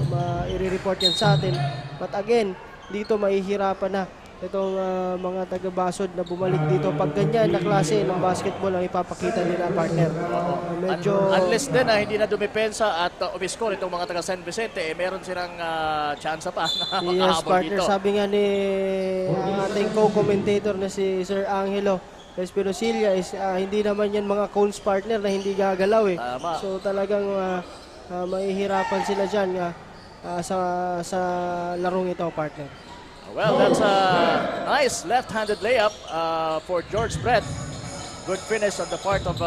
i-report yan sa atin. But again, dito mahihirapan na itong mga taga Basud na bumalik dito pag ganyan na klase ng basketball ang ipapakita nila, partner. Medyo unless din hindi na dumipensa at umiscore itong mga taga San Vicente, meron silang chance pa na yes, makahabol partner, dito. sabi nga ni ating co-commentator na si Sir Angelo Espinosilia is hindi naman yan mga cones, partner, na hindi gagalaw eh. Tama. So talagang mahihirapan sila dyan sa larong ito, partner. Well, that's a nice left-handed layup for George Brett. Good finish on the part of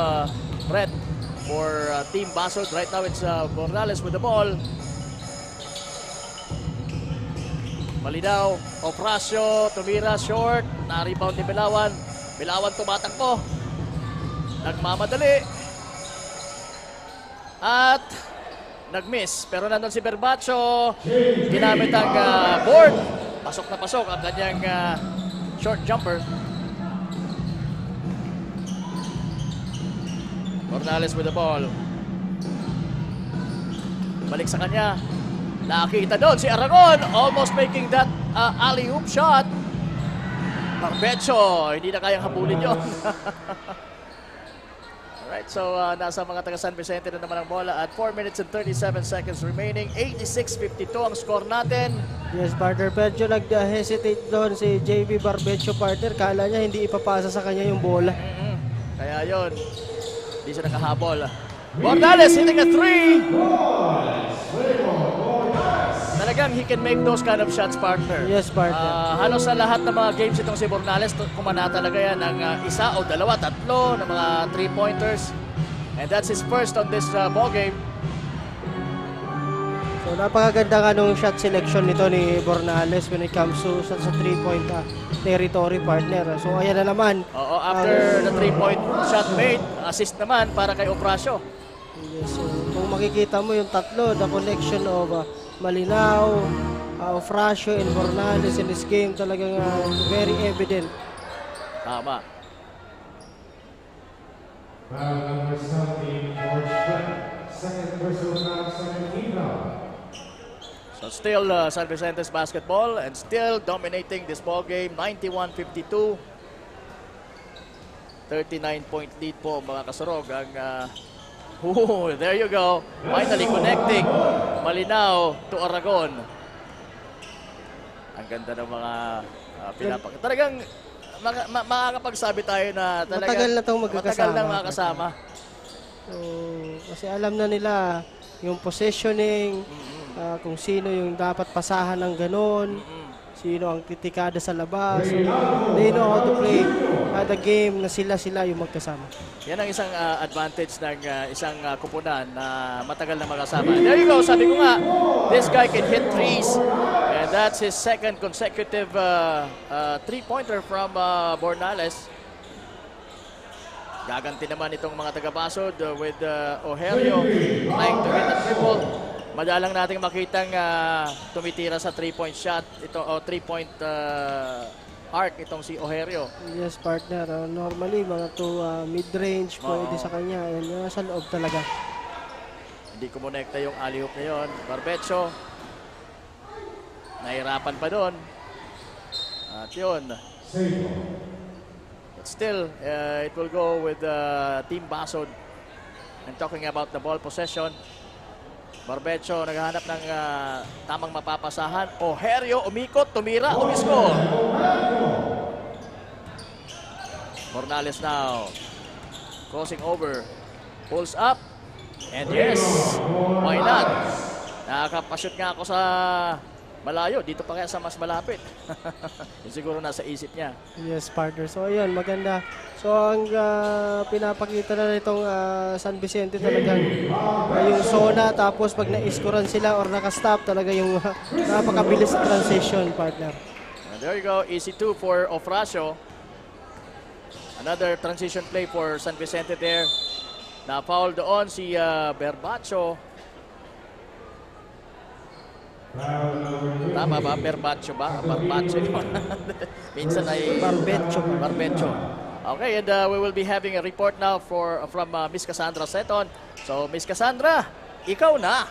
Brett for Team Basud. Right now it's Bornales with the ball. Malinaw, Oprasio, tumira short, na-rebound ni Belawan. Belawan tumatakbo. Nagmamadali. At nag-miss. Pero nandun si Barbecho. Ginamit ang board. Pasok na pasok ang kanyang short jumper. Bornales with the ball. Balik sa kanya. Nakita doon si Aragon. Almost making that alley-oop shot. Barbecho. Hindi na kayang habulin yun. Alright, so nasa mga taga San Vicente na naman ang bola at 4 minutes and 37 seconds remaining. 86-52 ang score natin. Yes, partner. Medyo nag-hesitate doon si JB Barbecho, partner. Kala niya hindi ipapasa sa kanya yung bola. Kaya yun, hindi siya nakahabol. Bornales hitting a 3. Talagang he can make those kind of shots, partner. Yes, partner. Halos sa lahat ng mga games itong si Bornales, kumana talaga yan ng isa o dalawa, tatlo na mga 3-pointers. And that's his first on this ball game. So napakaganda nga nung shot selection nito ni Bornales when it comes to sa 3-point territory, partner. So ayan na naman. Oo, after the 3-point shot made, assist naman para kay Oprasio. Yes, so kung makikita mo yung tatlo, the connection of Malinaw, Oprasio and Bornales in this game, talagang very evident. Tama. Foul number 17, George Brett. Second personal foul, second team foul. So still San Vicente's basketball and still dominating this ball game. 91-52. 39-point lead po mga kasurog ang there you go. Finally connecting. Malinaw to Aragon. Ang ganda ng mga pinapakita. Talagang makakapagsabi tayo na talagang matagal na itong magkakasama. Matagal na makakasama. So, kasi alam na nila yung positioning, kung sino yung dapat pasahan ng ganon, sino ang kritikada sa labas. So, they know how to play the game na sila yung magkasama. Yan ang isang advantage ng isang kupunan na matagal na magkasama. There you go, sabi ko nga, this guy can hit threes. And that's his second consecutive three-pointer from Bornales. Gaganti naman itong mga taga-Basod with Ojerio trying to hit a triple. Madalang nating makitang tumitira sa 3-point shot, ito o 3-point arc itong si Ojerio. Yes, partner. Normally, mga mid-range pwede sa kanya. Yan, nasa loob talaga. Hindi kumonekta yung alley-oop na yun. Barbecho. Nahirapan pa doon. At yun. But still, it will go with Team Basod. And talking about the ball possession, Barbecho naghahanap ng tamang mapapasahan. Ojerio umikot, tumira, umisko. Mornales now. Crossing over. Pulls up. And yes, why not? Nakakapashoot nga ako sa malayo. Dito pa kaya sa mas malapit. Yun siguro nasa isip niya. Yes, partner. So, ayun, maganda. So, ang pinapakita na itong San Vicente talagang yung zona, tapos pag na-scorean sila or nakastop, talaga yung napakabilis sa transition, partner. And there you go, easy 2 for Ofracio. Another transition play for San Vicente there. Na-foul doon si Berbacho. Tama ba? Berbacho ba? Barbacho. Minsan ay Barbecho. Okay, and we will be having a report now from Miss Cassandra Seton. So, Miss Cassandra, ikaw na.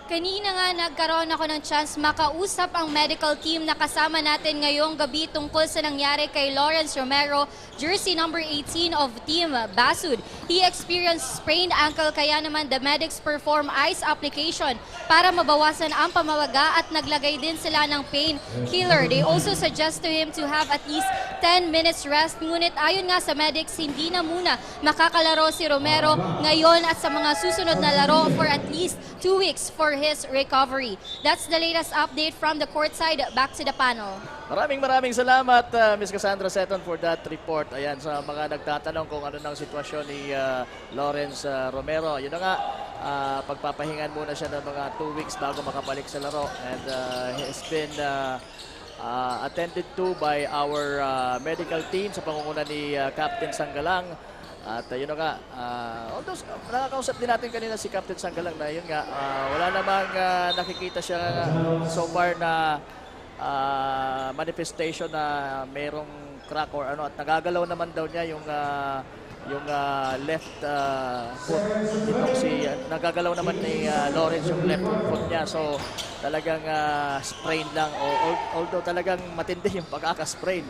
Kanina nga nagkaroon ako ng chance makausap ang medical team na kasama natin ngayong gabi tungkol sa nangyari kay Lawrence Romero, jersey number 18 of Team Basud. He experienced sprained ankle kaya naman the medics perform ice application para mabawasan ang pamawaga at naglagay din sila ng pain killer. They also suggest to him to have at least 10 minutes rest. Ngunit ayon nga sa medics, hindi na muna makakalaro si Romero ngayon at sa mga susunod na laro for at least 2 weeks for his recovery. That's the latest update from the courtside. Back to the panel. Maraming salamat, Ms. Cassandra Seton, for that report. Ayan, sa mga nagtatanong kung ano ng sitwasyon ni Lawrence Romero. Yun na nga, pagpapahingan muna siya ng mga 2 weeks bago makabalik sa laro. And he has been attended to by our medical team sa pangunguna ni Captain Sanggalang. At yun na nga, although nakakausap din natin kanina si Captain Sanggalang na yun nga, wala namang nakikita siya so far na manifestation na mayroong crack or ano, at nagagalaw naman daw niya yung left foot itong nagagalaw naman ni Lawrence yung left foot niya, so talagang sprain lang, although talagang matindi yung pagkaka-sprain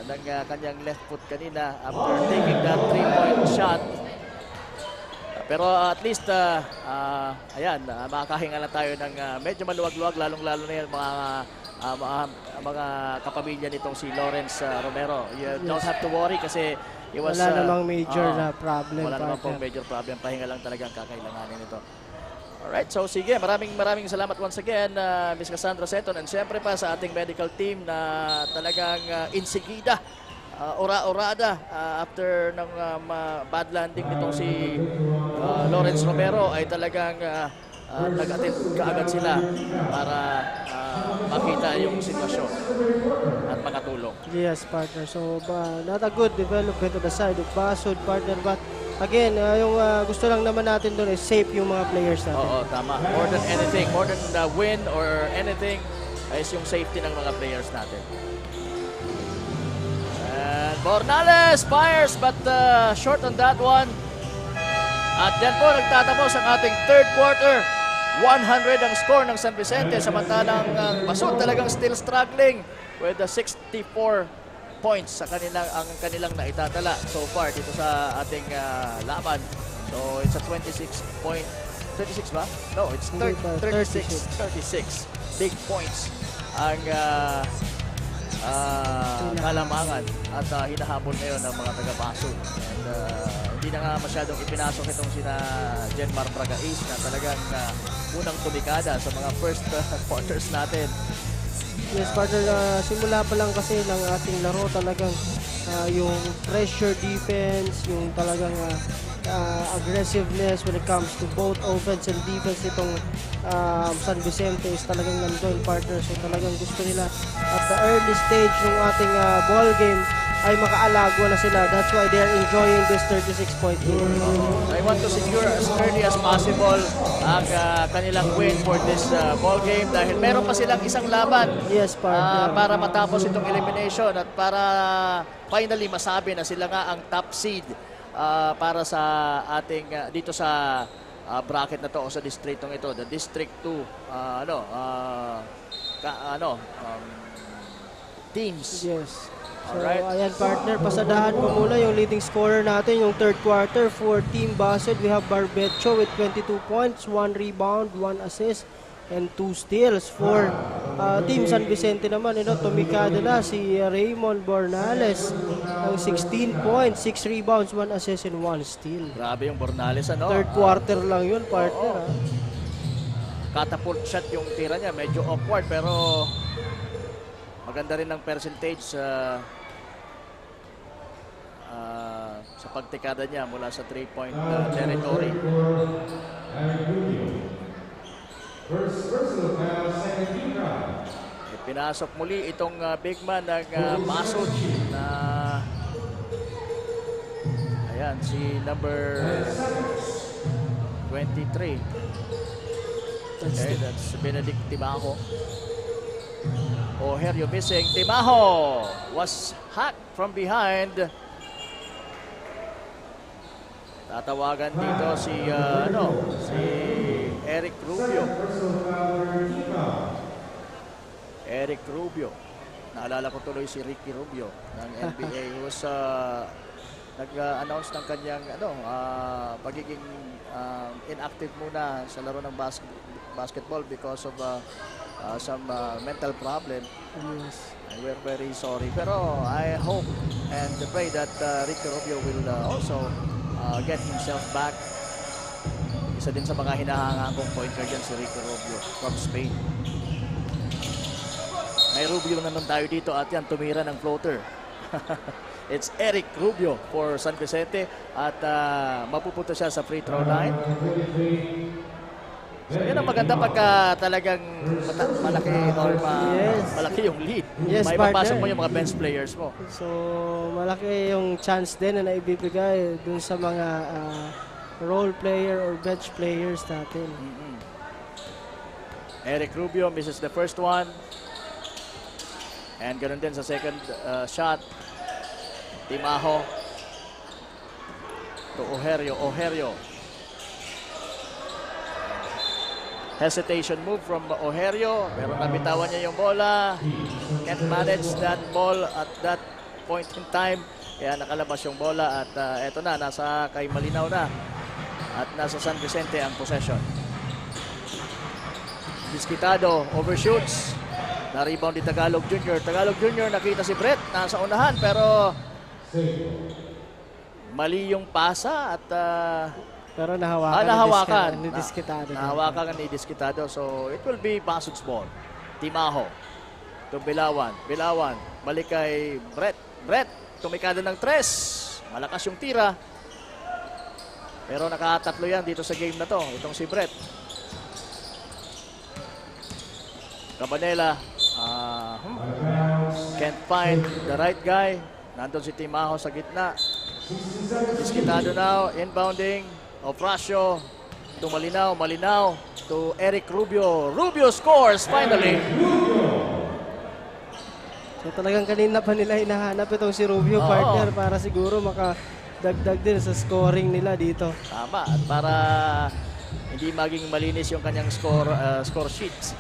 ng kanyang left foot kanina after taking that 3-point shot. Pero at least, ayan, makakahinga na tayo ng medyo maluwag-luwag, lalong-lalo na yan mga kapamilya nitong si Lawrence Romero. You don't have to worry kasi it was, wala namang major na problem. Wala namang pong major problem. Pahinga lang talagang kakailanganin ito. Alright, so sige, maraming salamat once again, Ms. Cassandra Seton, and siyempre pa sa ating medical team na talagang insigida, ora-orada after ng bad landing nitong si Lawrence Romero ay talagang nag-attend kaagad sila para makita yung sitwasyon at makatulong. Yes, partner. So, not a good development on the side of Basud, partner, but again, yung gusto lang naman natin doon is safe yung mga players natin. Oo, tama. More than anything, more than the win or anything, is yung safety ng mga players natin. And Bornales fires but short on that one. At yan po nagtatapos ang ating third quarter. 100 ang score ng San Vicente, samantalang Basud talagang still struggling with the 64 points sa kanilang naitatala so far dito sa ating laban. So it's a 26 ba? No, it's 36 big points ang kalamangan at hinahabol ngayon ng mga taga-Basud. And hindi na nga masyadong ipinasok itong sina Jenmar Bragais na talagang unang tumikada sa mga first quarters natin. Yes, partner, simula pa lang kasi ng ating laro talagang yung pressure defense, yung talagang aggressiveness when it comes to both offense and defense itong San Vicente is talagang nandun, partner. So talagang gusto nila at the early stage ng ating ball game ay makaalagwa na sila. That's why they are enjoying this 36-point game. I want to secure as early as possible ang kanilang win for this ball game dahil meron pa silang isang laban. Yes, partner. Para matapos itong elimination at para finally masabi na sila nga ang top seed para sa ating dito sa bracket na to o sa districtong ito, the District 2 teams. Yes. So, alright. ayan, partner, pasadahan ko muna yung leading scorer natin, yung third quarter for Team Basud. We have Barbecho with 22 points, 1 rebound, 1 assist, and 2 steals. For Team San Vicente naman, tumikada na si Raymond Bornales ng 16 points, 6 rebounds, 1 assist, and 1 steal. Grabe yung Bornales, ano? Third quarter lang yun, partner. Catapult shot yung tira niya, medyo awkward pero maganda rin ang percentage sa pagtikada niya mula sa 3-point territory. Pinasok muli itong big man ng Basud na ayan, si number 23. Okay, that's Benedict Timaho. Oherio missing. Timaho was hacked from behind. Tatawagan dito si Eric Rubio. Eric Rubio. Naalala ko tuloy si Ricky Rubio ng NBA who was nag-announce ng kanyang pagiging inactive muna sa laro ng basketball because of some mental problem. Yes. And we're very sorry. Pero I hope and pray that Ricky Rubio will also get himself back. Isa din sa mga hinahanga kong point guard dyan si Ricky Rubio from Spain. May Rubio naman tayo dito at yan, tumira ng floater. It's Eric Rubio for San Vicente at mapupunta siya sa free throw line. So yun ang maganda pagka talagang malaki or malaki yung lead. Yes, may papasok mo yung mga bench players mo. So malaki yung chance din na naibibigay dun sa mga role player or bench players natin. Eric Rubio misses the first one. And ganoon din sa second shot. Timaho to Oherio. Hesitation move from Oherio, pero nabitawan niya yung bola. Can't manage that ball at that point in time. Kaya nakalabas yung bola at eto na, nasa kay Malinaw na. At nasa San Vicente ang possession. Disquitado, overshoots. Na-rebound ni Tagalog Jr. Tagalog Jr. nakita si Brett, nasa unahan pero mali yung pasa at pero nahawakan ni Disquitado. So it will be Basud's ball. Timaho to Bilawan. Balik kay Brett tumikada ng 3. Malakas yung tira. Pero nakatatlo yan dito sa game na to. Itong si Brett. Cabanela can't find the right guy. Nandun si Timaho sa gitna. Disquitado now, inbounding. Ofracio to Malinaw to Eric Rubio. Rubio scores finally. So talagang kanina pa nila hinahanap itong si Rubio, partner, para siguro makadagdag din sa scoring nila dito. Tama, at para hindi maging malinis yung kanyang score sheets.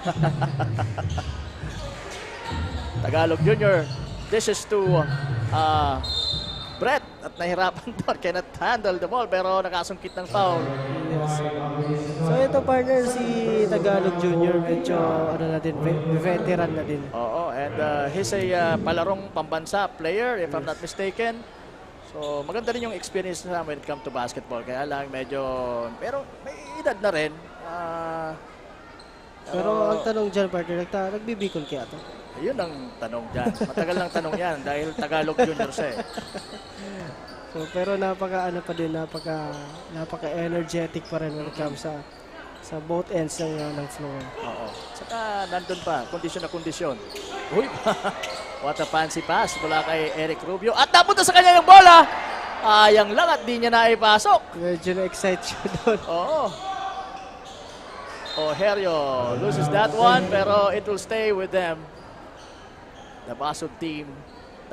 Tagalog Jr. This is to Brett at nahirapan doon. Cannot handle the ball pero nakasungkit ng foul. Yes. So ito, partner, si Tagalog Jr. medyo veteran na din. Oo, and he's a palarong pambansa player if I'm not mistaken. So, maganda rin yung experience na when it comes to basketball. Kaya lang medyo, pero may edad na rin. Pero ang tanong dyan, partner, nagbibikol kaya to? Yun ang tanong dyan. Matagal lang tanong yan dahil Tagalog Juniors eh. So, pero napaka-energetic pa rin when it comes sa both ends ng floor. Oo. Saka nandun pa, kondisyon na kondisyon. Uy, what a fancy pass mula kay Eric Rubio. At napunta sa kanya yung bola. Ayang lang at di niya naipasok. Medyo na-excite siya doon. Oo. Ojerio loses that one, pero it will stay with them. The Basud team,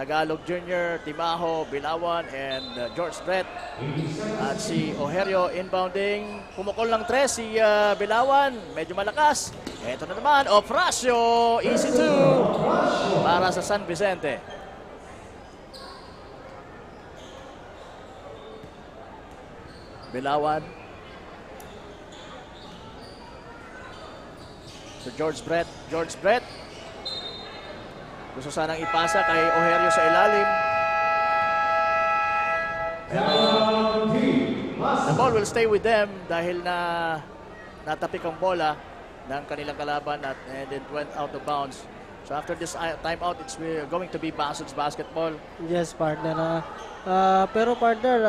Tagalog Junior, Timaho, Bilawan, and George Brett. At si Ojerio inbounding. Pumukol ng 3 si Bilawan. Medyo malakas. Ito na naman, Ofracio. Easy 2 para sa San Vicente. Bilawan. So George Brett. George Brett. Gusto sanang ipasa kay Ojerio sa ilalim. The ball will stay with them dahil natapik ang bola ng kanilang kalaban and it went out of bounds. So after this timeout, it's going to be Basud's basketball. Yes, partner. Pero partner,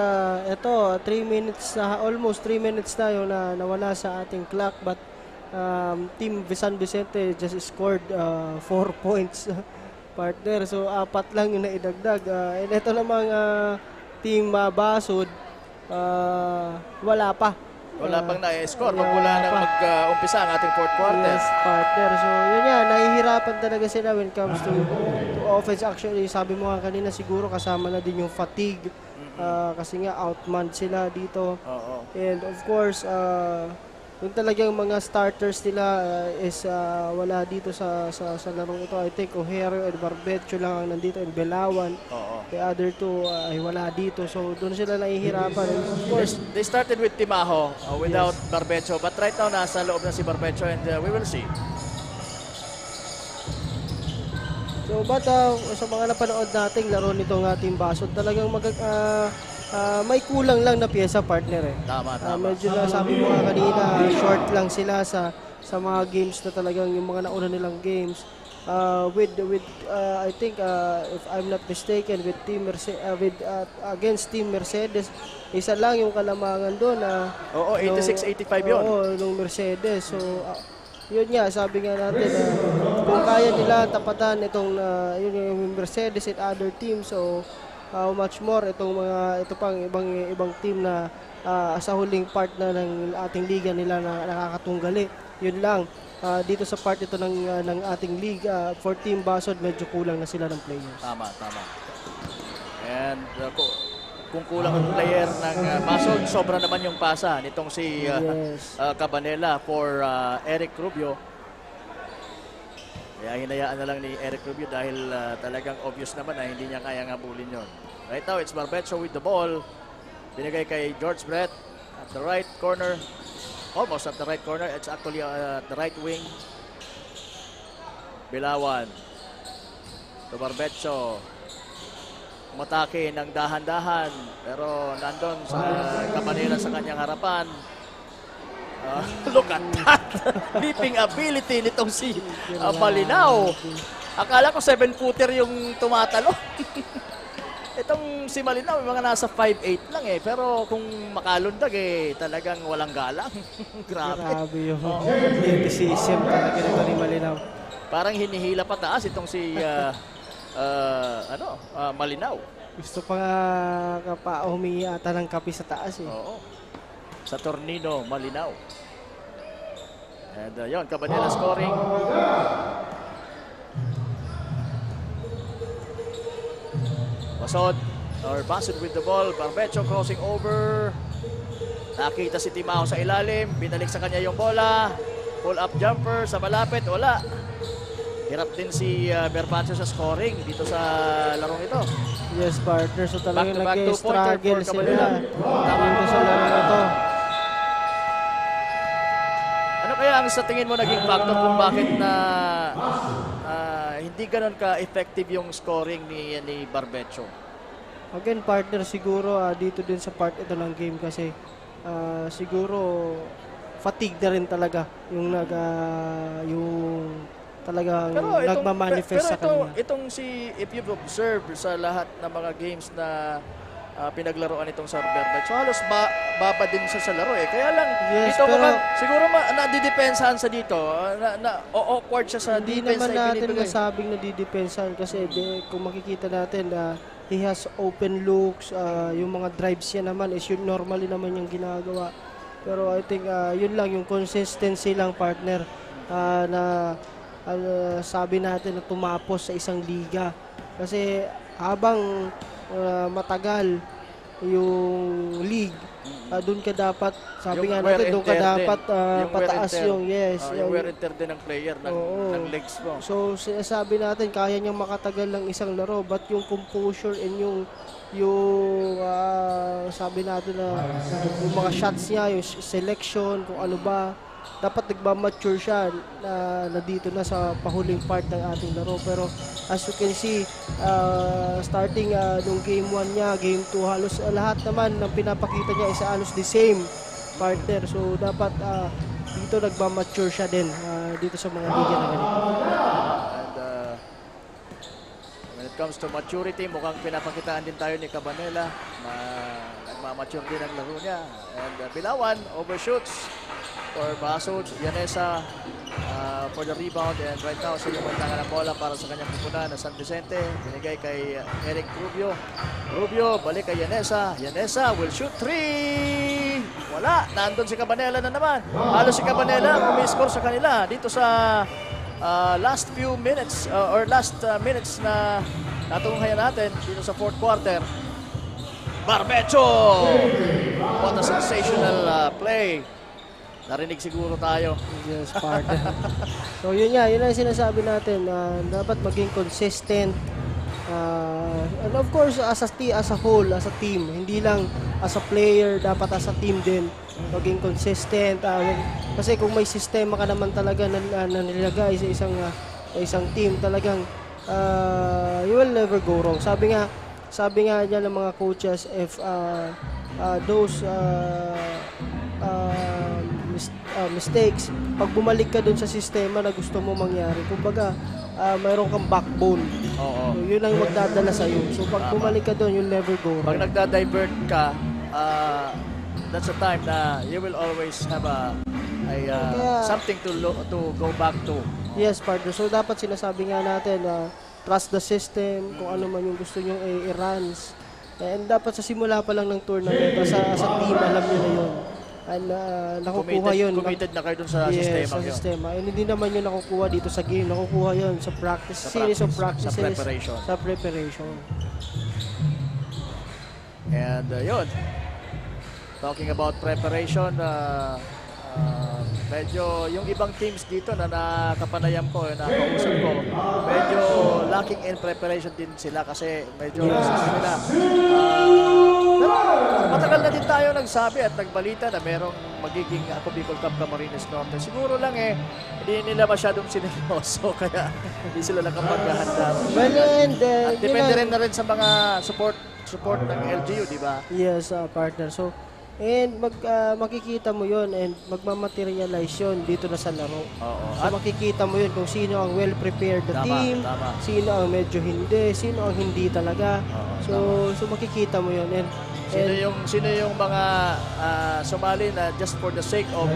ito, 3 minutes na, almost 3 minutes na yung nawala sa ating clock. But Team San Vicente just scored 4 points. Partner, so 4 lang yung naidagdag. And ito namang Team Basud, wala pa. Wala pang na-score. Magmula nang mag-umpisa ang ating fourth quarter. Yes, partner. So, yun yan. Nahihirapan talaga sila when it comes to offense. Actually, sabi mo nga kanina, siguro kasama na din yung fatigue. Kasi nga, outmanned sila dito. And of course, yung talagang mga starters nila is wala dito sa larong ito. I think Ojerio and Barbecho lang ang nandito and Belawan. The other two ay wala dito. So doon sila nahihirapan. Of course, they started with Timaho without Barbecho. But right now, nasa loob na si Barbecho and we will see. So but sa mga napanood nating laro nitong ating Basud, talagang may kulang lang na pyesa, partner eh. Tama. Medyo na sabi mo nga kanina, short lang sila sa mga games na talagang yung mga nauna nilang games. I think if I'm not mistaken with against Team Mercedes, isa lang yung kalamangan doon na 86-85 yun. Nung Mercedes. So yun nga, sabi nga natin kung kaya nila tapatan itong yung Mercedes and other teams, so how much more ito pang ibang team na sa huling part na ng ating liga nila na nakakatunggali. Yun lang, dito sa part ito ng ating league, for Team Basud, medyo kulang na sila ng players. Tama. And kung kulang ang player ng Basud, sobra naman yung pasa nitong si Cabanela for Eric Rubio. Kaya hinayaan na lang ni Eric Rubio dahil talagang obvious naman na hindi niya kaya ngabulin yon. Right now, it's Barbecho with the ball. Binigay kay George Brett at the right corner. Almost at the right corner. It's actually at the right wing. Bilawan. To Barbecho. Umatake ng dahan-dahan. Pero nandun sa Cabanela sa kanyang harapan. Look at that! Leaping ability nitong si Malinaw. Akala ko 7-footer yung tumatalo. Itong si Malinaw, mga nasa 5'8 lang eh. Pero kung makalundag eh, talagang walang galang. Grabe yung decision talaga nito ni Malinaw. Parang hinihila pataas itong si Malinaw. Gusto pa nga humingi ata ng kape sa taas eh. Oo. Sa Tornino, Malinaw. And yun, Cabanela scoring. Basud with the ball. Barbecho crossing over. Nakita si Timaho sa ilalim. Binalik sa kanya yung bola. Pull-up jumper sa malapit. Wala. Hirap din si Berbancio sa scoring dito sa larong ito. Yes, partner. So talagang nag-struggle sila dito sa larong ito. Ano kaya ang sa tingin mo naging factor kung bakit na hindi ganun ka-effective yung scoring ni Barbecho? Again, partner, siguro dito din sa part ito ng game kasi siguro fatigue na rin talaga yung talagang nagmamanifest sa kanila. Itong if you've observed sa lahat ng mga games na pinaglaruan itong Sir Bernard, so halos baba din siya sa laro eh. Kaya lang, Yes, dito pero siguro nadidepensahan sa dito. Awkward siya sa hindi defense naman na natin ibinibigay. nasabing nadidepensahan kasi kung makikita natin he has open looks, yung mga drives niya naman is yun normally naman yung ginagawa. Pero I think yun lang yung consistency lang, partner, na sabi natin na tumapos sa isang liga. Kasi habang matagal yung league, doon ka dapat, sabi nga natin, doon ka dapat pataas yung wear and tear din ng player ng legs mo. So sabi natin kaya niyang makatagal ng isang laro, but yung composure and yung sabi natin na yung mga shots niya, yung selection, kung ano ba, dapat nagmamature siya na dito na sa pahuling part ng ating laro. Pero as you can see, starting nung game 1 niya, game 2, halos lahat naman ng pinapakita niya is halos the same, partner. So dapat dito nagmamature siya din dito sa mga liga na ganito. And when it comes to maturity, mukhang pinapakitaan din tayo ni Cabanela na nagmamature din ang laro niya. And Bilawan overshoots for Basod. Yanesa for the rebound, and right now siya yung magtanga ng bola para sa kanyang pupunan na San Vicente. Binigay kay Eric Rubio. Rubio, balik kay Yanesa. Yanesa will shoot 3! Wala! Nandun si Cabanela na naman. Halos si Cabanela umi-score sa kanila dito sa last few minutes or last minutes na natunghayan natin dito sa fourth quarter. Barbecho! What a sensational play. Narinig siguro tayo. Yes, partner. So yun nga, yun ang sinasabi natin na dapat maging consistent. And of course, as a whole, as a team, hindi lang as a player, dapat as a team din maging consistent. Kasi kung may sistema ka naman talaga na nilagay sa isang team, talagang you will never go wrong. Sabi nga dyan ng mga coaches, if those mistakes, pag bumalik ka dun sa sistema na gusto mo mangyari, kumbaga mayroon kang backbone. Oo. So, yun ang magdadala sa'yo. So pag bumalik ka dun, you'll never go wrong. Pag nagda-divert ka, that's a time na you will always have something to go back to. Yes, partner. So dapat sinasabi nga natin trust the system, kung ano man yung gusto nyong i-runs. And dapat sa simula pa lang ng tournament, sa team, alam nyo na yun. And nakukuha yun. Committed na kayo dun sa sistema. And hindi naman yun nakukuha dito sa game. Nakukuha yun sa practice, series of practices. Sa preparation. And yun. Talking about preparation, medyo yung ibang teams dito na nakapanayam ko, nakausap ko, medyo lacking in preparation din sila kasi medyo matagal na din tayo nagsabi at nagbalita na merong magiging Ako Bicol Cup Camarines Norte. Siguro lang hindi nila masyadong sineryoso kaya hindi sila nakapaghahanda. At depende rin na rin sa mga support ng LGU, di ba? Yes, partner. So, and makikita mo yun and magmamaterialize yun dito na sa laro. So makikita mo yun kung sino ang well-prepared na team, sino ang medyo hindi, sino ang hindi talaga. So makikita mo yun. And sino yung mga sumali na just for the sake of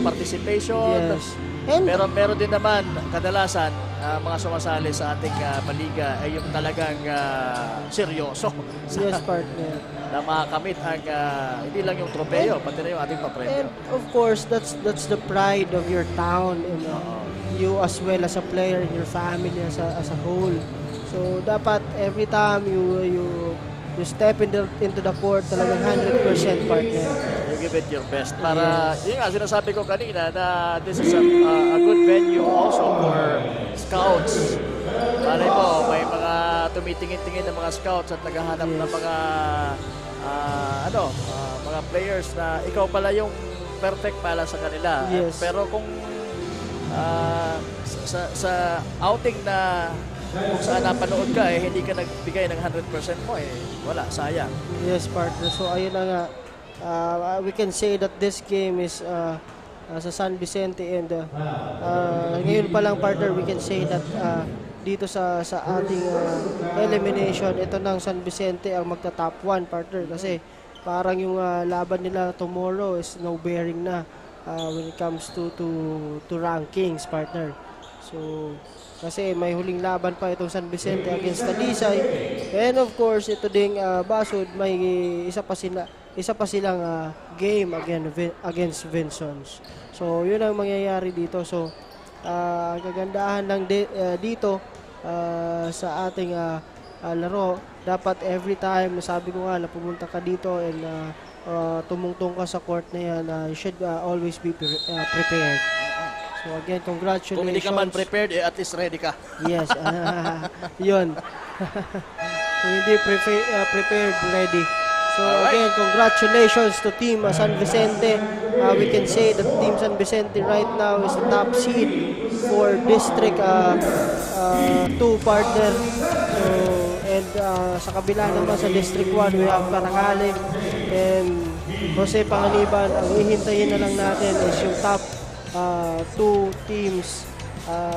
participation. Yes. Pero meron din naman kadalasan mga sumasali sa ating paliga ay yung talagang seryoso. Yes, partner. Na makakamit ang hindi lang yung tropeo, pati na yung ating papremyo. And of course, that's the pride of your town and you as well as a player and your family as a whole. So dapat every time you step into the court, talagang 100% partner. You give it your best. Para, yun nga, sinasabi ko kanina na this is a good venue also for scouts. Malay mo, may mga tumitingin-tingin ng mga scouts at naghahanap ng mga mga players na ikaw pala yung perfect pala sa kanila. Yes. Pero kung sa outing na kung saan napanood ka, hindi ka nagbigay ng 100% mo, wala, sayang. Yes, partner. So, ayun na nga. We can say that this game is sa San Vicente and ngayon pa lang, partner, we can say that dito sa ating elimination, ito ng San Vicente ang magta-top 1, partner, kasi parang yung laban nila tomorrow is no bearing na when it comes to rankings, partner. So, kasi may huling laban pa itong San Vicente against Talisay. And of course, ito ding Basud, may isa pa silang game against Vincents. So, yun ang mangyayari dito. So, ang kagandahan lang dito sa ating laro, dapat every time, sabi ko nga, na pumunta ka dito and tumungtong ka sa court na yan, you should always be prepared. So again, congratulations. Kung hindi ka man prepared, at least ready ka. Yes, yun. Kung hindi prepared, ready. So again, congratulations to Team San Vicente. We can say that Team San Vicente right now is the top seed for District 2, partner. So, and sa kabila naman sa District 1, we have Paracale and Jose Panganiban. Ang hihintayin na lang natin is yung top 2 teams,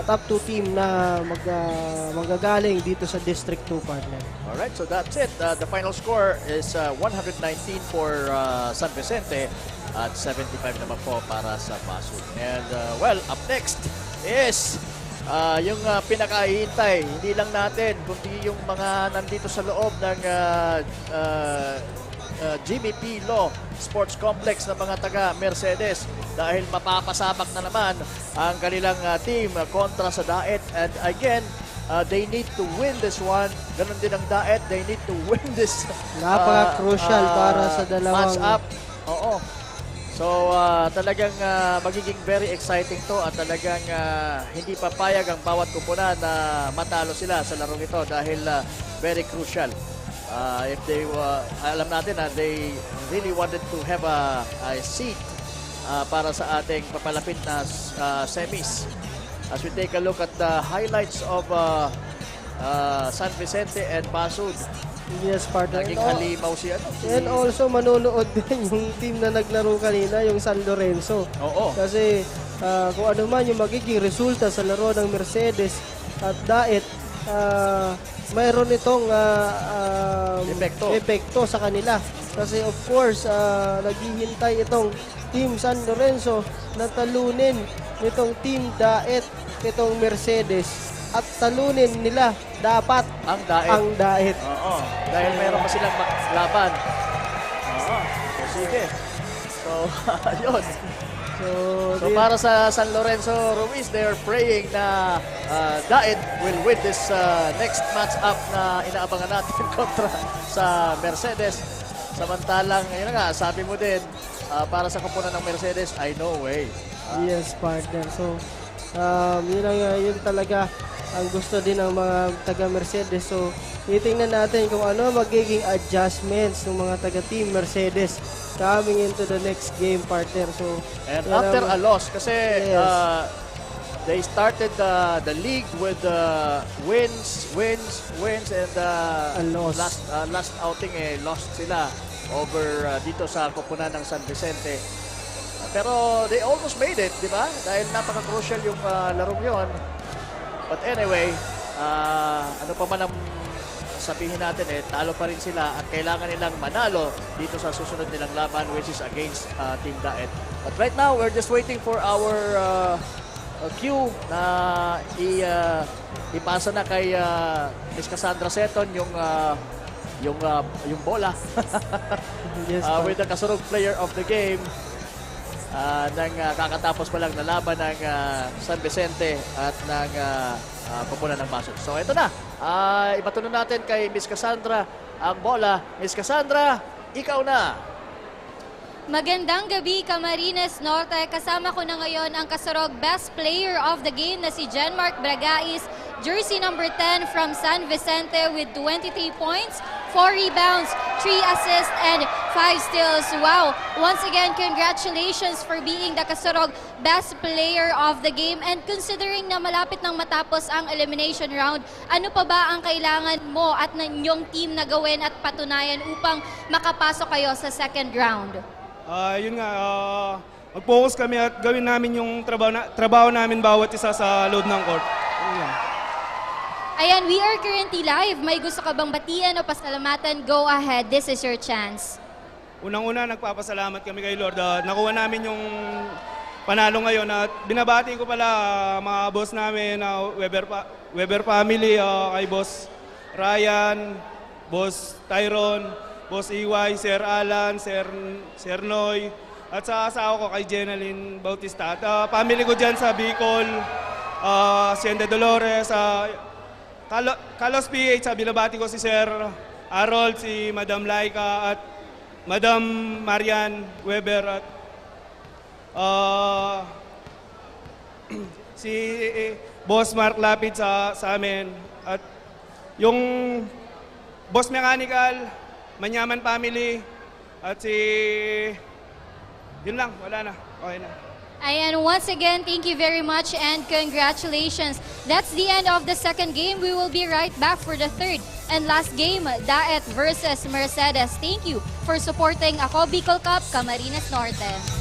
top 2 team na magagaling dito sa District 2, partner. Alright, so that's it. The final score is 119 for San Vicente at 75 naman po para sa Basud. And well, up next is yung pinakahihintay, hindi lang natin, kundi yung mga nandito sa loob ng Jimmy P. Law Sports Complex ng mga taga Mercedes dahil mapapasabak na naman ang kanilang team kontra sa Daet. And again, they need to win this one. Ganon din ang Daet, they need to win this napaka-crucial para sa dalawang match up. Oo. So talagang magiging very exciting to at talagang hindi papayag ang bawat kupunan na matalo sila sa larong ito dahil very crucial. If they alam natin na they really wanted to have a seat para sa ating papalapit na semis. As we take a look at the highlights of San Vicente and Basud. Yes, partner. Naging halimaw siya. And also, manonood din yung team na naglaro kanina, yung San Lorenzo. Oo. Kasi kung ano man yung magiging resulta sa laro ng Mercedes at Daet, mayroon itong epekto sa kanila. Kasi of course, naghihintay itong Team San Lorenzo na talunin itong Team Daet, itong Mercedes. At talunin nila dapat ang Daet. Oo. Dahil mayroon pa silang laban. Oo. So, sige. So, yun. So para sa San Lorenzo Ruiz, they're praying na Daet will win this next match up na inaabangan natin kontra sa Mercedes. Samantalang, yun nga, sabi mo din, para sa kapunan ng Mercedes, I know way. Yes, partner. So, yun talaga ang gusto din ng mga taga-Mercedes. So, titingnan natin kung ano magiging adjustments ng mga taga-team Mercedes coming into the next game, partner. So, and after a loss, kasi they started the league with wins, and last outing lost sila over dito sa koponan ng San Vicente. Pero they almost made it, di ba? Dahil napaka-crucial yung larong yon. But anyway, ano pa man ang sabihin natin, talo pa rin sila at kailangan nilang manalo dito sa susunod nilang laban, which is against Team Daet. But right now, we're just waiting for our cue na ipasa na kay Miss Cassandra Seton yung bola yes, with the kasurog player of the game. Nang kakatapos pa lang na laban ng San Vicente at ng koponan ng Basud. So ito na, ipatuloy natin kay Miss Cassandra ang bola. Miss Cassandra, ikaw na. Magandang gabi, Camarines Norte. Kasama ko na ngayon ang kasurog best player of the game na si Jenmark Bragais, jersey number 10 from San Vicente with 23 points, 4 rebounds, 3 assists, and 5 steals. Wow! Once again, congratulations for being the Kasurog Best Player of the Game. And considering na malapit nang matapos ang elimination round, ano pa ba ang kailangan mo at ng inyong team na gawin at patunayan upang makapasok kayo sa second round? Yun nga, mag-focus kami at gawin namin yung trabaho namin bawat isa sa loob ng court. Yun. Ayan, we are currently live. May gusto ka bang batian o pasalamatan? Go ahead. This is your chance. Unang-una, nagpapasalamat kami kay Lord. Nakuha namin yung panalo ngayon. At binabati ko pala mga boss namin, Weber family, kay Boss Ryan, Boss Tyron, Boss EY, Sir Alan, Sir Noy, at sa asawa ko kay Jenaline Bautista. At family ko dyan sa Bicol, Siente Dolores, Carlos PH, binabati ko si Sir Harold, si Madam Laika at Madam Marian Weber at si Boss Mark Lapid sa amin at yung Boss Mechanical, Manyaman Family at yun lang, wala na, okay na. And once again, thank you very much and congratulations. That's the end of the second game. We will be right back for the third and last game, Daet versus Mercedes. Thank you for supporting Ako Bicol Cup, Camarines Norte.